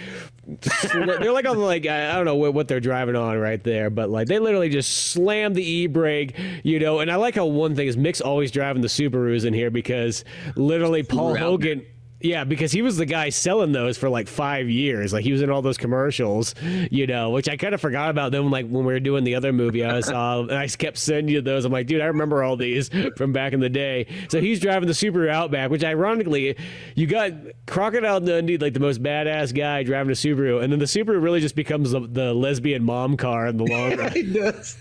they're like on like I don't know what they're driving on right there, but like they literally just slam the e-brake, And I like how one thing is Mick's always driving the Subarus in here because literally Paul Hogan. Yeah, because he was the guy selling those for like 5 years. Like he was in all those commercials, which I kind of forgot about them. Like when we were doing the other movie I saw, and I kept sending you those. I'm like, dude, I remember all these from back in the day. So he's driving the Subaru Outback, which ironically, you got Crocodile Dundee, like the most badass guy driving a Subaru, and then the Subaru really just becomes the lesbian mom car in the long run. It does.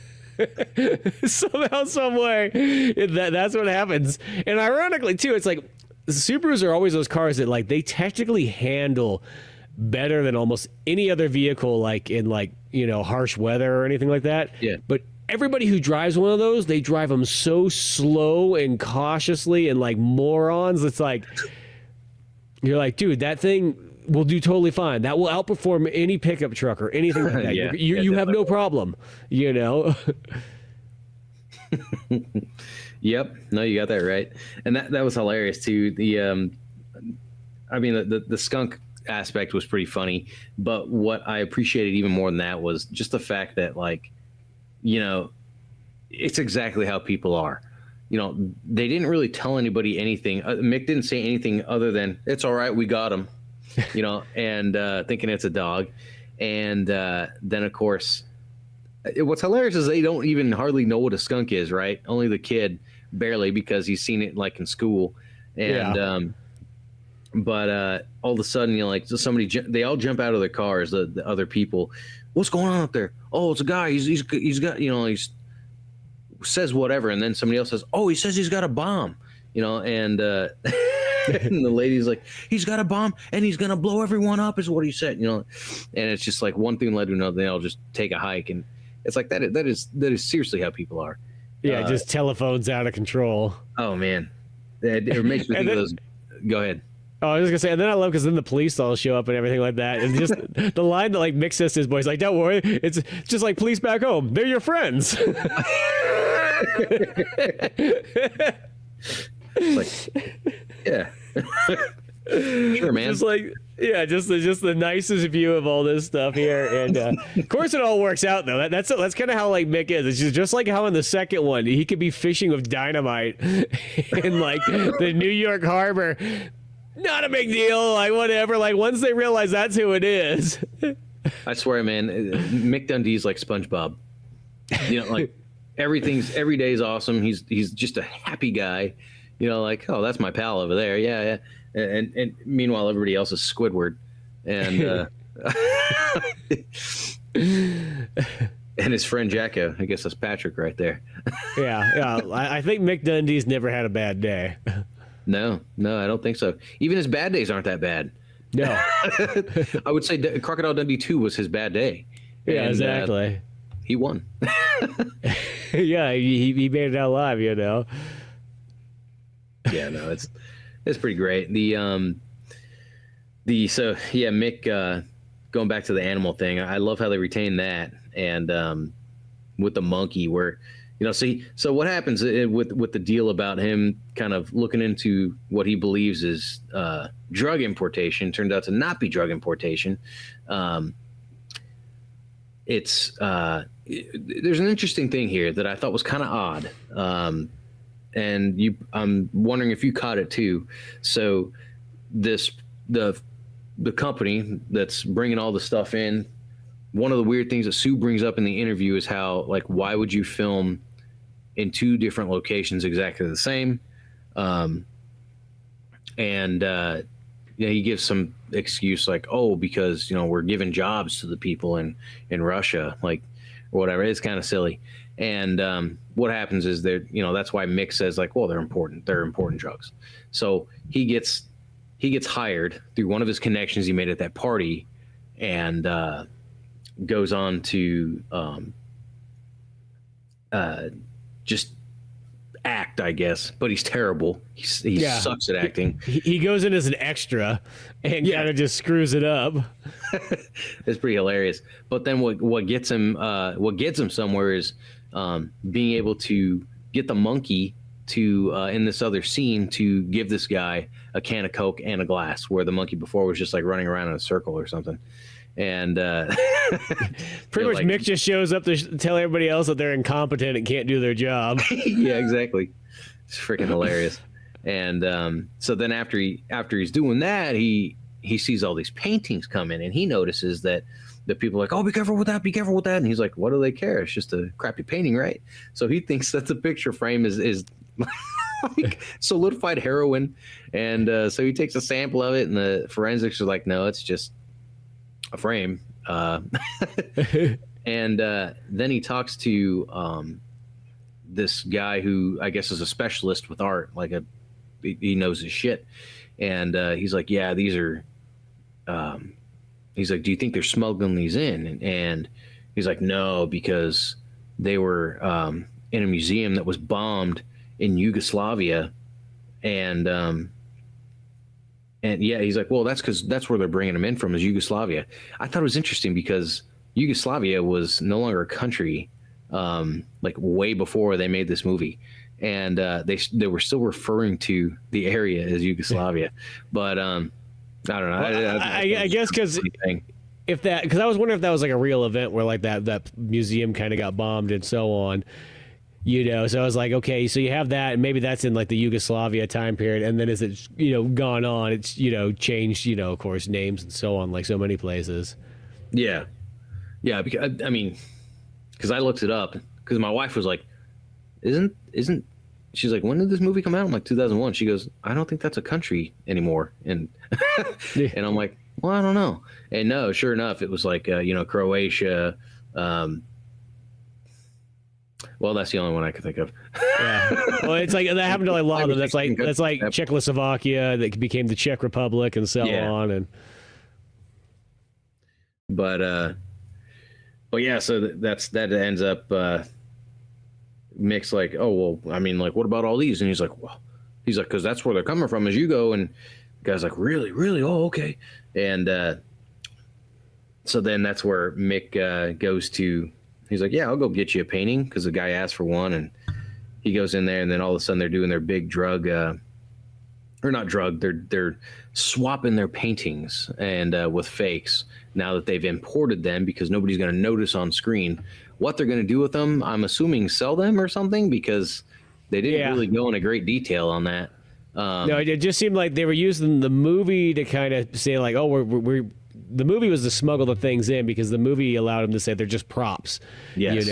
Somehow, some way, that's what happens. And ironically too, it's like. Subarus are always those cars that like they technically handle better than almost any other vehicle, like in like harsh weather or anything like that. Yeah. But everybody who drives one of those, they drive them so slow and cautiously and like morons. It's like you're like, dude, that thing will do totally fine. That will outperform any pickup truck or anything like that. You have no problem. Yep. No, you got that right. And that was hilarious too. The skunk aspect was pretty funny, but what I appreciated even more than that was just the fact that like, it's exactly how people are. They didn't really tell anybody anything. Mick didn't say anything other than it's all right. We got him, and thinking it's a dog. And then of course, what's hilarious is they don't even hardly know what a skunk is, right? Only the kid, barely, because he's seen it like in school. And but all of a sudden, they all jump out of their cars, the other people. What's going on up there? Oh, it's a guy. He's got he's says whatever, and then somebody else says, oh, he says he's got a bomb. And and the lady's like, he's got a bomb and he's gonna blow everyone up, is what he said. And it's just like one thing led to another. They all just take a hike, and it's like that is seriously how people are. Yeah, just telephones out of control. Oh man, it makes me think of those. Go ahead. Oh, I was gonna say, and then I love because then the police all show up and everything like that, and just the line that like Mick says to his boys, like, "Don't worry, it's just like police back home. They're your friends." It's like, yeah. Sure, man. Just like, just the nicest view of all this stuff here, and of course it all works out though. That's kind of how like Mick is. It's just like how in the second one he could be fishing with dynamite in like the New York harbor. Not a big deal. Like whatever. Like once they realize that's who it is. I swear, man, Mick Dundee's like SpongeBob. Like every day is awesome. He's just a happy guy. Like, oh, that's my pal over there. Yeah. And meanwhile, everybody else is Squidward, and and his friend Jacko. I guess that's Patrick right there. Yeah. I think Mick Dundee's never had a bad day. No, I don't think so. Even his bad days aren't that bad. No, I would say Crocodile Dundee 2 was his bad day. Yeah, exactly. He won. Yeah, he made it out alive. Yeah, no, it's pretty great. Mick, going back to the animal thing, I love how they retain that, and with the monkey, where so what happens with the deal about him kind of looking into what he believes is drug importation turned out to not be drug importation. There's an interesting thing here that I thought was kind of odd. And I'm wondering if you caught it too. So the company that's bringing all the stuff in, one of the weird things that Sue brings up in the interview is how, like, why would you film in two different locations exactly the same? He gives some excuse like, oh, because we're giving jobs to the people in Russia, like, or whatever. It's kind of silly. And what happens is that's why Mick says, like, well, they're important drugs. So he gets hired through one of his connections he made at that party, and goes on to just act, I guess, but he's terrible. He sucks at acting. He goes in as an extra and kind of just screws it up. It's pretty hilarious. But then what gets him somewhere is being able to get the monkey to in this other scene to give this guy a can of Coke and a glass, where the monkey before was just like running around in a circle or something. And pretty much, like, Mick just shows up to tell everybody else that they're incompetent and can't do their job. Yeah, exactly. It's freaking hilarious. And so then after he's doing that, he sees all these paintings come in, and he notices that the people are like, oh, be careful with that, and he's like, what do they care? It's just a crappy painting, right? So he thinks that the picture frame is like solidified heroin, and so he takes a sample of it, and the forensics are like, no, it's just a frame. And then he talks to this guy who I guess is a specialist with art, like he knows his shit, and he's like, yeah, these are he's like, do you think they're smuggling these in? And he's like, no, because they were in a museum that was bombed in Yugoslavia, and yeah, he's like, well, that's because that's where they're bringing them in from, is Yugoslavia. I thought it was interesting because Yugoslavia was no longer a country, like way before they made this movie, and they were still referring to the area as Yugoslavia. But I don't know. Well, I guess because I was wondering if that was like a real event where like that museum kind of got bombed and so on. So I was like, okay, so you have that, and maybe that's in like the Yugoslavia time period, and then as it's gone on, it's changed, of course, names and so on, like so many places. Yeah, because because I looked it up because my wife was like, isn't she's like, when did this movie come out? I'm like, 2001. She goes, I don't think that's a country anymore, and and I'm like, well, I don't know. And no, sure enough, it was like Croatia. Well, that's the only one I could think of. Yeah. Well, it's like that happened to like a lot of them. That's like Czechoslovakia that became the Czech Republic and so on. And but yeah, so that ends up Mick's like, oh well, like, what about all these? And he's like, because that's where they're coming from as you go. And the guy's like, really? Oh, okay. And so then that's where Mick goes to. He's like, yeah, I'll go get you a painting, because the guy asked for one, and he goes in there, and then all of a sudden they're doing their big drug, or not drug, they're swapping their paintings and with fakes now that they've imported them, because nobody's going to notice on screen what they're going to do with them. I'm assuming sell them or something, because they didn't really go into great detail on that. No, it just seemed like they were using the movie to kind of say like, oh, we're the movie was to smuggle the things in, because the movie allowed them to say they're just props, yes.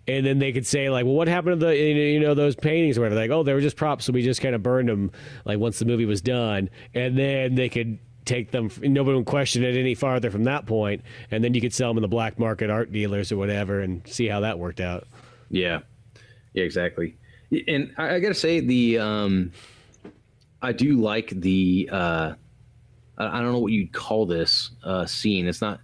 And then they could say like, well, what happened to the, those paintings, or whatever. Like, oh, they were just props, so we just kind of burned them like once the movie was done, and then they could take them. Nobody would question it any farther from that point, and then you could sell them in the black market art dealers or whatever, and see how that worked out. Yeah, exactly. And I gotta say I do like the. I don't know what you'd call this scene. It's not.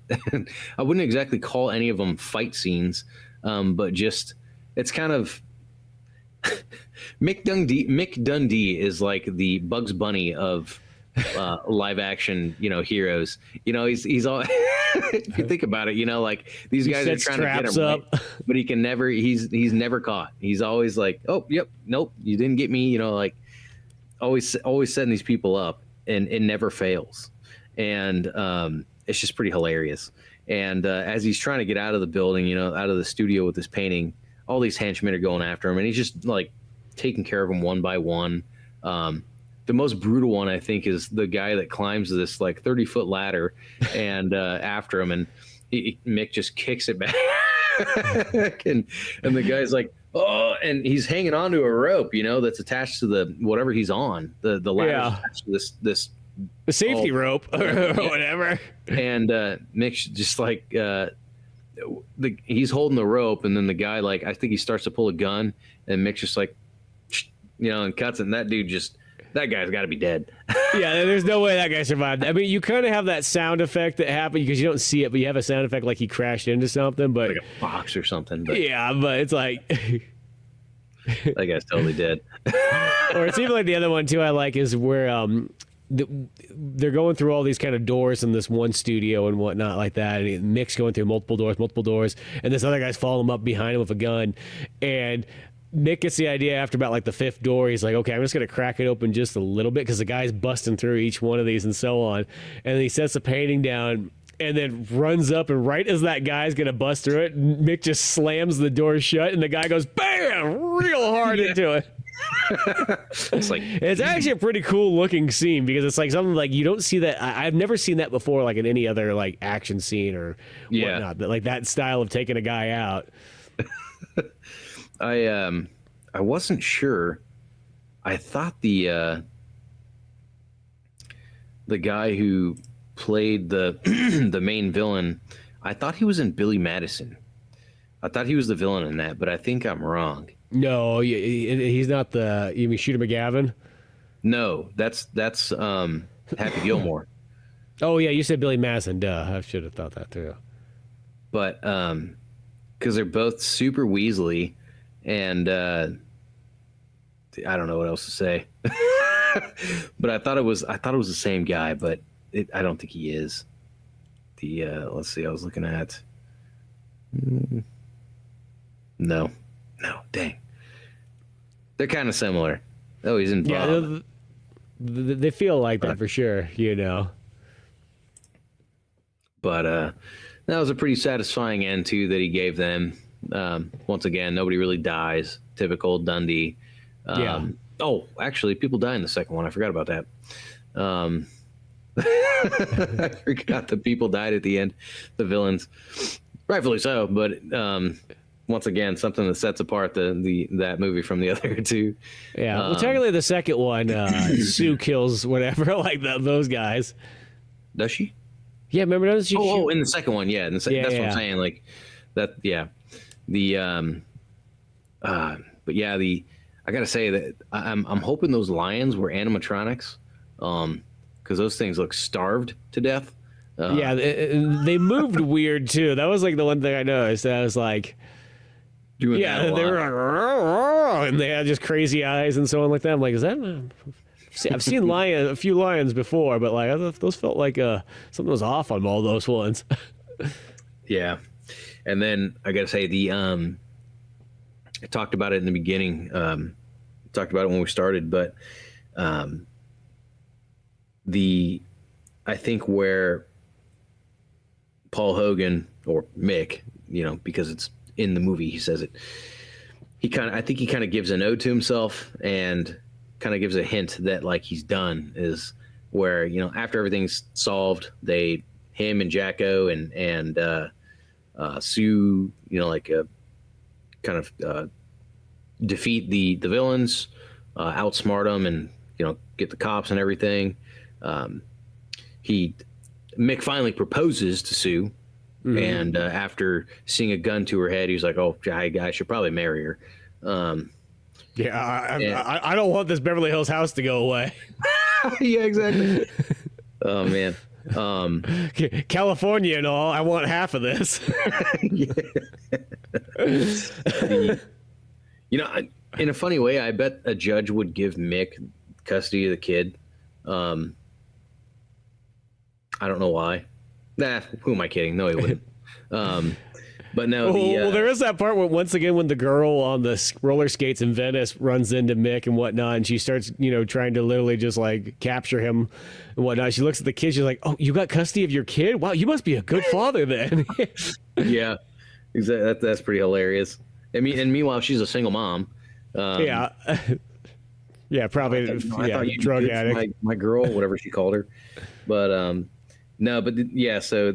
I wouldn't exactly call any of them fight scenes, but just it's kind of. Mick Dundee is like the Bugs Bunny of live action, heroes. He's all. If you think about it, like these guys are trying to get him, right? But he can never. He's never caught. He's always like, oh, yep, nope, you didn't get me. Like always setting these people up, and it never fails. And it's just pretty hilarious. And as he's trying to get out of the building, out of the studio with this painting, all these henchmen are going after him, and he's just like taking care of them one by one. The most brutal one, I think, is the guy that climbs this like 30-foot ladder and after him, and Mick just kicks it back, and the guy's like, oh, and he's hanging onto a rope, that's attached to the whatever he's on. The ladder attached to this the safety rope or whatever. And Mick's just like he's holding the rope, and then the guy, like, I think he starts to pull a gun, and Mick's just like, and cuts it, and that guy's got to be dead. Yeah, there's no way that guy survived. I mean, you kind of have that sound effect that happened because you don't see it, but you have a sound effect like he crashed into something, but like a box or something. But yeah, but it's like that guy's totally dead. Or it's even like the other one too I like is where they're going through all these kind of doors in this one studio and whatnot like that, and Mick's going through multiple doors, and this other guy's following him up behind him with a gun, and Mick gets the idea after about like the fifth door. He's like, okay, I'm just going to crack it open just a little bit because the guy's busting through each one of these and so on. And then he sets the painting down and then runs up, and right as that guy's going to bust through it, Mick just slams the door shut, and the guy goes, bam, real hard into it. It's actually a pretty cool looking scene because it's like something like you don't see that. I've never seen that before, like in any other like action scene or whatnot. But like that style of taking a guy out. I wasn't sure. I thought the guy who played the the main villain, I thought he was in Billy Madison. I thought he was the villain in that, but I think I'm wrong. No, he's not the. You mean Shooter McGavin? No, that's Happy Gilmore. Oh yeah, you said Billy Madison. Duh, I should have thought that too. But because they're both super Weasley. And I don't know what else to say, but I thought it was the same guy, but I don't think he is. Let's see, I was looking at. No, dang, they're kind of similar. Oh, he's in Bob. Yeah, they feel like that for sure, But that was a pretty satisfying end too that he gave them. Once again, nobody really dies. Typical Dundee. Oh, actually, people die in the second one. I forgot about that. I forgot that people died at the end. The villains, rightfully so. But once again, something that sets apart that movie from the other two. Yeah. Well, technically, the second one, Sue kills whatever, like those guys. Does she? Yeah. Remember those? In the second one, yeah. That's what I'm saying. Like that. Yeah. But yeah, I gotta say that I'm hoping those lions were animatronics, because those things look starved to death. Yeah, they moved weird too. That was like the one thing I noticed. I was like, they were like, and they had just crazy eyes and so on like that. I'm like, is that? I've seen a few lions before, but like those felt like something was off on all those ones. Yeah. And then I got to say I talked about it in the beginning. Talked about it when we started, but I think where Paul Hogan or Mick, because it's in the movie, he says it. I think he kind of gives an ode to himself and kind of gives a hint that like he's done is where after everything's solved, him and Jacko and Sue, kind of defeat the villains, outsmart them, and get the cops and everything. Mick finally proposes to Sue, and after seeing a gun to her head, he's like, "Oh, I should probably marry her." I don't want this Beverly Hills house to go away. Yeah, exactly. Oh man. California and all, I want half of this. In a funny way, I bet a judge would give Mick custody of the kid. I don't know why. Nah, who am I kidding? No, he wouldn't. But no, well, there is that part where once again when the girl on the roller skates in Venice runs into Mick and whatnot, and she starts, trying to literally just like capture him and whatnot. She looks at the kid. She's like, "Oh, you got custody of your kid? Wow, you must be a good father then." Yeah, exactly. That's pretty hilarious. And meanwhile, she's a single mom. Yeah, probably. Drug addict. My girl, whatever she called her. But no, but yeah. So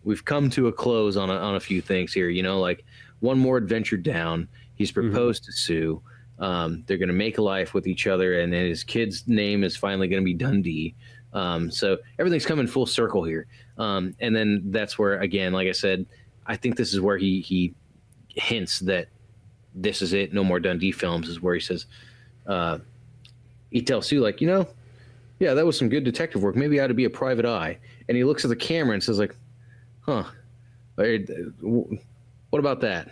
we've come to a close on a few things here. Like one more adventure down. He's proposed to Sue. They're going to make a life with each other, and then his kid's name is finally going to be Dundee. So everything's coming full circle here. And then that's where, again, like I said, I think this is where he hints that this is it. No more Dundee films is where he says, he tells Sue, like, yeah, that was some good detective work. Maybe I ought to be a private eye. And he looks at the camera and says, like, huh, what about that?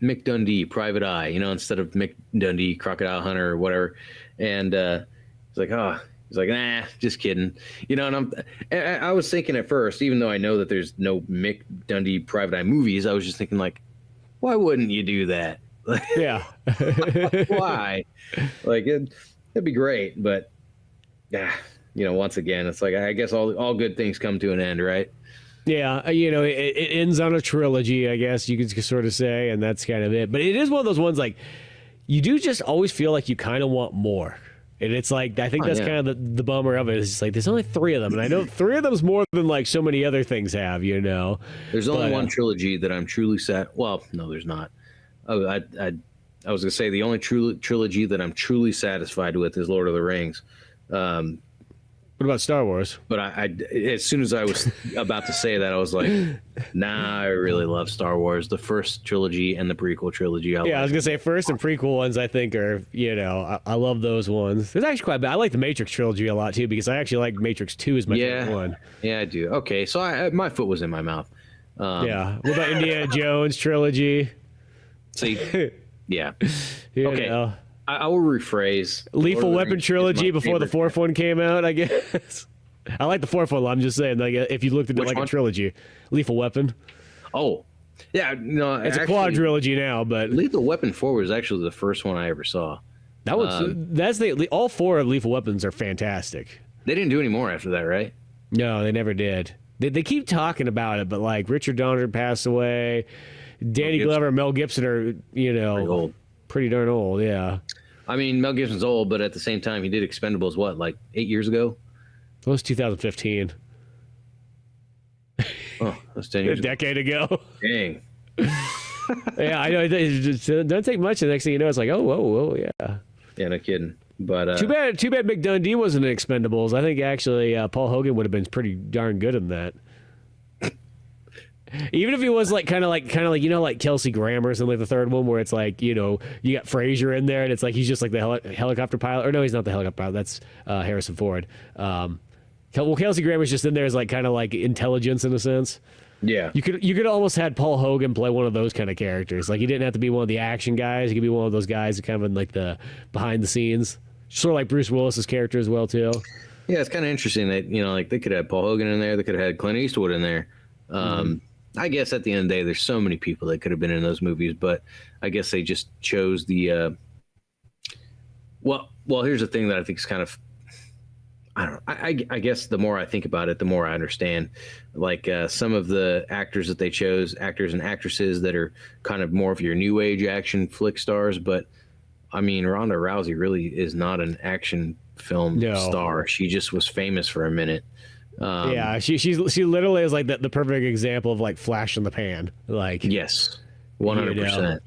Mick Dundee, private eye, instead of Mick Dundee, crocodile hunter or whatever. And he's like, nah, just kidding. And I was thinking at first, even though I know that there's no Mick Dundee private eye movies, I was just thinking, like, why wouldn't you do that? Yeah. Why? Like, it'd be great. But, once again, it's like, I guess all good things come to an end, right? Yeah, it ends on a trilogy, I guess you could sort of say, and that's kind of it. But it is one of those ones, like, you do just always feel like you kind of want more. And it's like, I think that's kind of the bummer of it. It's just like, there's only 3 of them. And I know 3 of them is more than like so many other things have, There's only one trilogy that I'm truly well, no, there's not. Oh, I was going to say the only trilogy that I'm truly satisfied with is Lord of the Rings. What about Star Wars? But I as soon as I was about to say that, I was like, nah, I really love Star Wars. The first trilogy and the prequel trilogy. I was going to say first and prequel ones, I think are, I love those ones. It's actually quite bad. I like the Matrix trilogy a lot, too, because I actually like Matrix 2 as my favorite one. Yeah, I do. Okay, so my foot was in my mouth. Yeah. What about Indiana Jones trilogy? See, yeah. Okay. I will rephrase. Lethal Weapon trilogy before the 4th one came out, I guess. I like the 4th one. I'm just saying, like, if you looked at it like a trilogy, Lethal Weapon. Oh, yeah, no, it's a quadrilogy now, but Lethal Weapon 4 was actually the first one I ever saw. That was all 4 of Lethal Weapons are fantastic. They didn't do any more after that, right? No, they never did. They keep talking about it, but like Richard Donner passed away, Danny Glover, and Mel Gibson are pretty darn old. Yeah. I mean, Mel Gibson's old, but at the same time, he did Expendables, like 8 years ago? It was 2015. Oh, that's 10 years ago. A decade ago. Dang. Yeah, I know. It doesn't take much. The next thing you know, it's like, oh, yeah. Yeah, no kidding. But too bad Mick Dundee wasn't in Expendables. I think actually Paul Hogan would have been pretty darn good in that. Even if he was like kind of like like Kelsey Grammer and like the 3rd one where it's like you got Frazier in there and it's like he's just like the helicopter pilot, or no, he's not the helicopter pilot, that's Harrison Ford. Well, Kelsey Grammer's just in there as like kind of like intelligence in a sense. Yeah, you could almost had Paul Hogan play one of those kind of characters. Like he didn't have to be one of the action guys. He could be one of those guys kind of in like the behind the scenes, sort of like Bruce Willis's character as well too. Yeah, it's kind of interesting that like they could have Paul Hogan in there, they could have had Clint Eastwood in there. I guess at the end of the day, there's so many people that could have been in those movies, but I guess they just chose the. Well, here's the thing that I think is kind of. I don't know. I guess the more I think about it, the more I understand. Like some of the actors that they chose, actors and actresses that are kind of more of your new age action flick stars. But I mean, Ronda Rousey really is not an action film star. She just was famous for a minute. Yeah, she literally is like the perfect example of like flash in the pan. Like yes, 100%.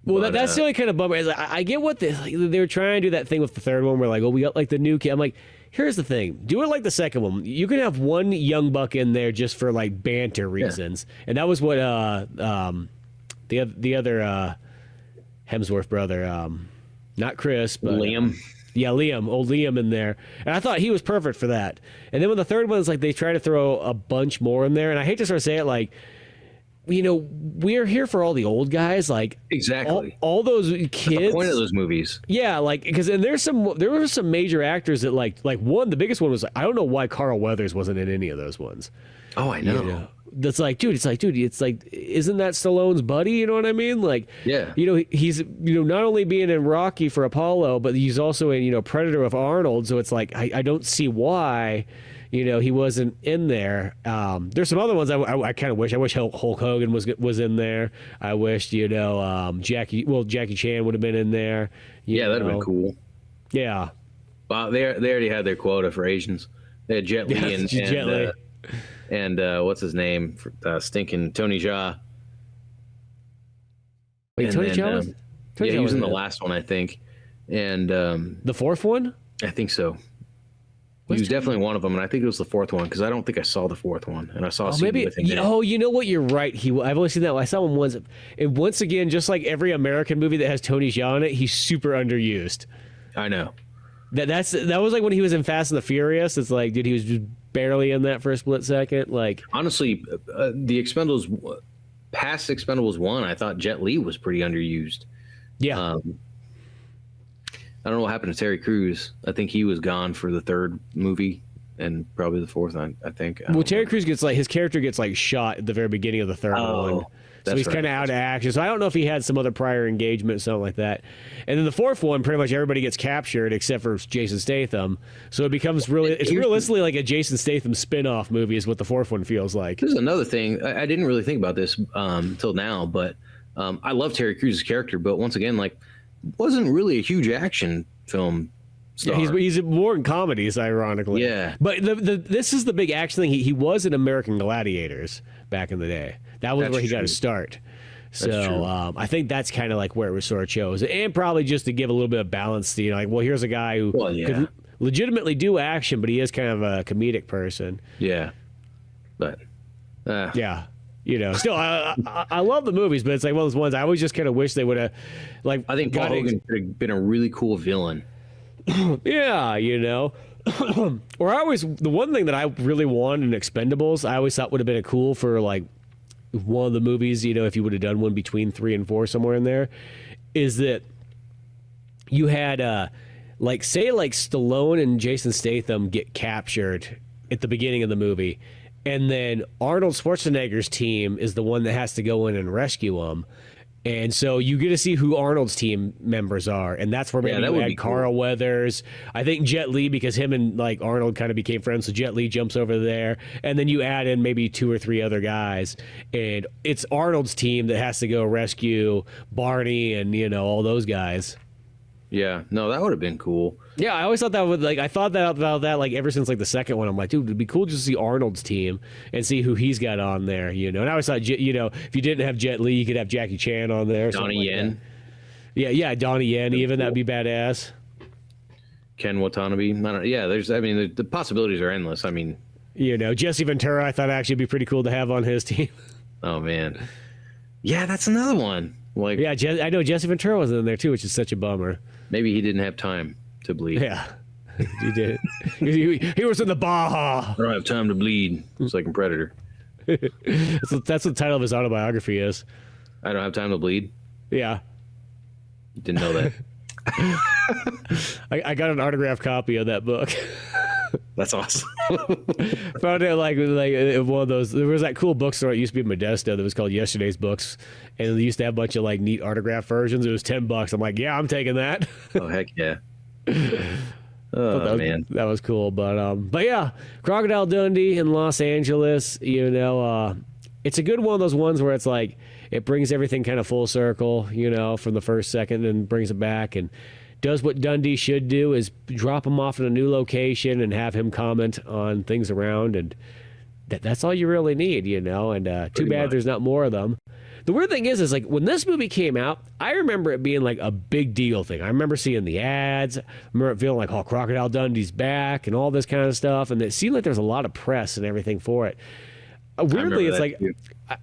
Well, that's the only kind of bummer. Is I get what they were trying to do that thing with the 3rd one, where like, oh, we got like the new kid. I'm like, here's the thing: do it like the 2nd one. You can have one young buck in there just for like banter reasons, and that was what the other Hemsworth brother, not Chris, but Liam. Yeah, old Liam in there. And I thought he was perfect for that. And then when the 3rd one is like they try to throw a bunch more in there, and I hate to sort of say it, like we're here for all the old guys, like exactly all those kids. That's the point of those movies. Yeah, like because there were some major actors that like one, the biggest one was, I don't know why Carl Weathers wasn't in any of those ones. Oh, I know. That's like, dude, isn't that Stallone's buddy? You know what I mean? Like, yeah, he's not only being in Rocky for Apollo, but he's also in Predator with Arnold. So it's like I don't see why. He wasn't in there. There's some other ones I kind of wish. I wish Hulk Hogan was in there. I wished, Jackie Chan would have been in there. Yeah, that'd have been cool. Yeah. Well, they already had their quota for Asians. They had Jet Li and what's his name? Stinking Tony Jaa. Wait, Tony Jaa? Yeah, he was in the last one, I think. And the fourth one? I think so. He was definitely one of them, and I think it was the fourth one because I don't think I saw the fourth one, and I saw a scene with him. Oh, you know what? You're right. I've only seen that. I saw him once, and once again, just like every American movie that has Tony Jaa in it, he's super underused. I know. That was like when he was in Fast and the Furious. It's like, dude, he was just barely in that for a split second. Like, honestly, the Expendables, past Expendables 1, I thought Jet Li was pretty underused. Yeah. I don't know what happened to Terry Crews. I think he was gone for the third movie and probably the fourth, I think. Well, Terry Crews his character gets like shot at the very beginning of the third one. So he's kind of out of action. So I don't know if he had some other prior engagement or something like that. And then the fourth one, pretty much everybody gets captured except for Jason Statham. So it becomes it's realistically like a Jason Statham spin-off movie is what the fourth one feels like. There's another thing. I didn't really think about this till now, but I love Terry Crews' character. But once again, like, wasn't really a huge action film star. Yeah, he's more in comedies, ironically. Yeah. But this is the big action thing. He was in American Gladiators back in the day. That was where he got his start. So I think that's kind of like where it sort of chose. And probably just to give a little bit of balance to, here's a guy who could legitimately do action, but he is kind of a comedic person. Yeah. But, yeah. Still, I love the movies, but it's like one of those ones I always just kind of wish they would have, like, I think Paul Hogan could have been a really cool villain. Yeah, or the one thing that I really wanted in Expendables, I always thought would have been cool for, like, one of the movies, if you would have done one between 3 and 4 somewhere in there, is that you had, say Stallone and Jason Statham get captured at the beginning of the movie. And then Arnold Schwarzenegger's team is the one that has to go in and rescue them. And so you get to see who Arnold's team members are. And that's where maybe you add Carl Weathers. I think Jet Li, because him and like Arnold kind of became friends. So Jet Li jumps over there. And then you add in maybe 2 or 3 other guys. And it's Arnold's team that has to go rescue Barney and, all those guys. Yeah, no, that would have been cool. Yeah, I always thought that would I thought that about that like ever since like the second one. I'm like, dude, it'd be cool just to see Arnold's team and see who he's got on there, And I always thought, if you didn't have Jet Li, you could have Jackie Chan on there. Donnie Yen. Yeah, Donnie Yen, even that'd be badass. Ken Watanabe. The possibilities are endless. I mean, Jesse Ventura, I thought actually would be pretty cool to have on his team. Oh man, yeah, that's another one. Like, yeah, I know Jesse Ventura was in there too, which is such a bummer. Maybe he didn't have time to bleed. Yeah, he did. he was in the Baja. I don't have time to bleed. It's like in Predator. That's what the title of his autobiography is. I don't have time to bleed. Yeah. Didn't know that. I got an autographed copy of that book. That's awesome. Found it like one of those. There was that cool bookstore. It used to be in Modesto that was called Yesterday's Books, and they used to have a bunch of like neat autograph versions. It was $10. I'm like, yeah, I'm taking that. Oh heck yeah. Oh man, that was cool. But yeah, Crocodile Dundee in Los Angeles. It's a good one of those ones where it's like it brings everything kind of full circle. From the first second and brings it back and does what Dundee should do is drop him off in a new location and have him comment on things around, and that's all you really need, and too bad there's not more of them. The weird thing is like when this movie came out, I remember it being like a big deal thing. I remember seeing the ads. I remember it feeling like, oh, Crocodile Dundee's back and all this kind of stuff, and it seemed like there was a lot of press and everything for it. weirdly, it's like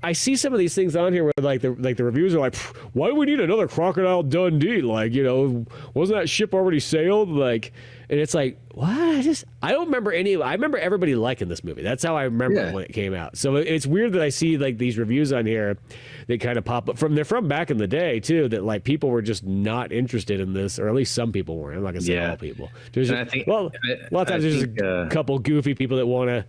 I see some of these things on here where like the reviews are like, why do we need another Crocodile Dundee? Like, you know, wasn't that ship already sailed? Like, and it's like, what? I don't remember any. I remember everybody liking this movie. That's how I remember when it came out. So it's weird that I see like these reviews on here that kind of pop up they're from back in the day too. That like people were just not interested in this, or at least some people weren't. I'm not gonna say all people. There's a lot of times there's a couple goofy people that want to.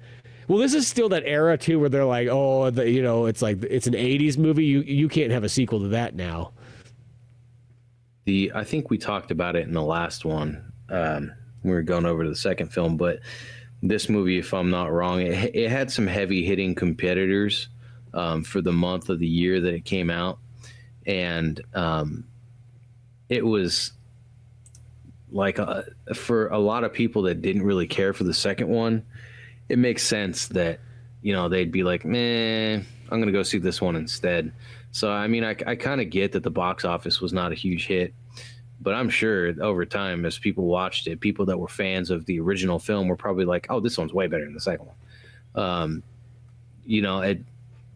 Well, this is still that era too, where they're like, oh, you know, it's like it's an '80s movie. You can't have a sequel to that now. I think we talked about it in the last one. We were going over to the second film, but this movie, if I'm not wrong, it had some heavy hitting competitors for the month of the year that it came out, and it was like for a lot of people that didn't really care for the second one. It makes sense that, you know, they'd be like, I'm going to go see this one instead. So, I mean, I kind of get that the box office was not a huge hit, but I'm sure over time, as people watched it, people that were fans of the original film were probably like, oh, this one's way better than the second one. You know,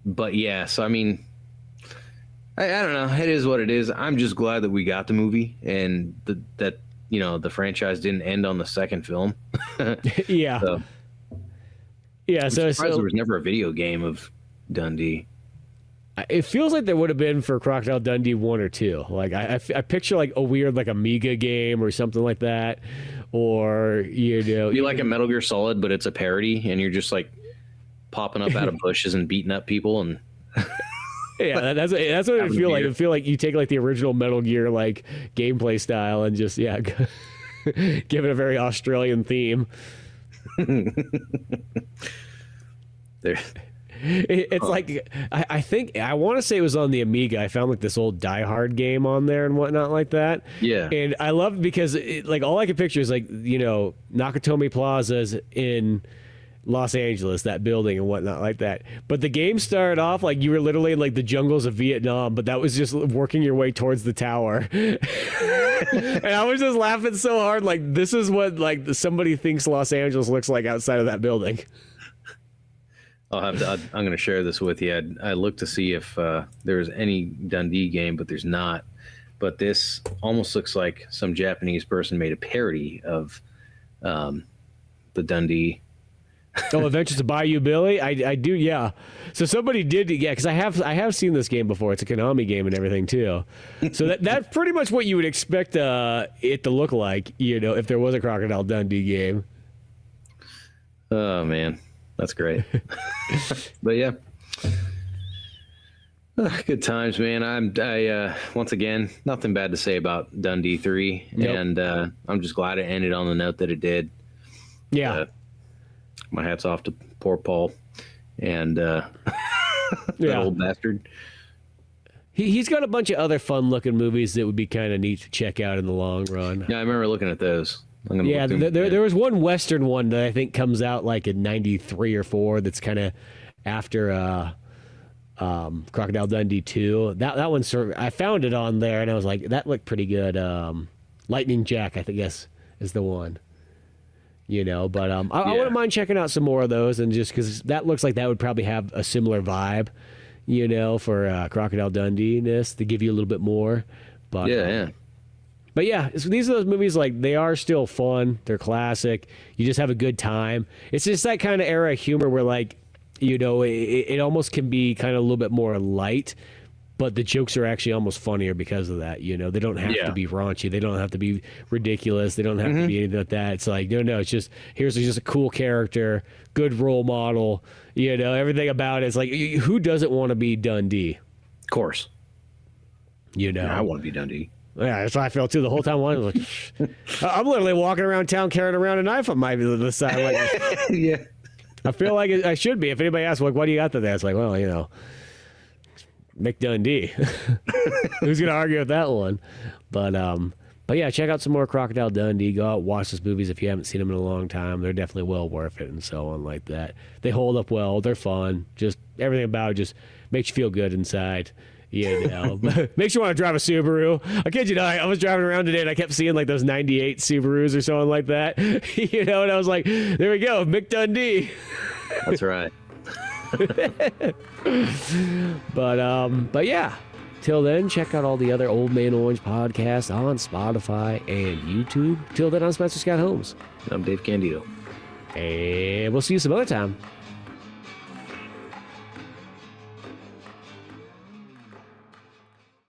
but yeah, so I mean, I don't know. It is what it is. I'm just glad that we got the movie and that, you know, the franchise didn't end on the second film. Yeah. So, yeah, so there was never a video game of Dundee. It feels like there would have been for Crocodile Dundee 1 or 2. Like I picture like a weird like Amiga game or something like that, or you know, you like a Metal Gear Solid, but it's a parody, and you're just like popping up out of bushes and beating up people, and yeah, that's what it would feel like. It feel like you take like the original Metal Gear like gameplay style and just give it a very Australian theme. It's like I think I want to say it was on the Amiga. I found like this old Die Hard game on there and whatnot like that. Yeah, and I love it because like all I can picture is like, you know, Nakatomi Plaza's in Los Angeles, that building and whatnot like that. But the game started off like you were literally in like the jungles of Vietnam, but that was just working your way towards the tower. And I was just laughing so hard, like this is what like somebody thinks Los Angeles looks like outside of that building. I'm going to share this with you. I looked to see if there's any Dundee game, but there's not. But this almost looks like some Japanese person made a parody of the Dundee. Oh, Adventures of Bayou Billy? I do, yeah. So somebody did, yeah, because I have seen this game before. It's a Konami game and everything too. So that's pretty much what you would expect it to look like, you know, if there was a Crocodile Dundee game. Oh man, that's great. But yeah, good times, man. I once again, nothing bad to say about Dundee 3, and I'm just glad it ended on the note that it did. Yeah. My hat's off to poor Paul and that old bastard. He's got a bunch of other fun-looking movies that would be kind of neat to check out in the long run. Yeah, I remember looking at those. Yeah, there was one Western one that I think comes out like in 93 or 4 that's kind of after Crocodile Dundee 2. That one sort of, I found it on there, and I was like, that looked pretty good. Lightning Jack, I think, is the one. You know, but I wouldn't mind checking out some more of those, and just because that looks like that would probably have a similar vibe, you know, for Crocodile Dundee-ness to give you a little bit more. But But yeah, these are those movies, like, they are still fun. They're classic. You just have a good time. It's just that kind of era of humor where, like, you know, it almost can be kind of a little bit more light, but the jokes are actually almost funnier because of that. You know, they don't have to be raunchy. They don't have to be ridiculous. They don't have to be anything like that. It's like, no, it's just, here's just a cool character, good role model. You know, everything about it. It's like, who doesn't want to be Dundee? Of course. You know. Yeah, I want to be Dundee. Yeah, that's how I felt too the whole time. I was like, I'm literally walking around town carrying around a knife on my side. Like, yeah. I feel like I should be. If anybody asks, like, what do you got to that? It's like, well, you know, Mick Dundee. Who's going to argue with that one? But yeah, check out some more Crocodile Dundee. Go out, watch those movies if you haven't seen them in a long time. They're definitely well worth it and so on like that. They hold up well. They're fun. Just everything about it just makes you feel good inside. You know, makes you want to drive a Subaru. I kid you not, I was driving around today and I kept seeing like those 98 Subarus or something like that. You know, and I was like, there we go, Mick Dundee. That's right. But yeah. Till then, check out all the other Old Man Orange podcasts on Spotify and YouTube. Till then, I'm Spencer Scott Holmes. I'm Dave Candito. And we'll see you some other time.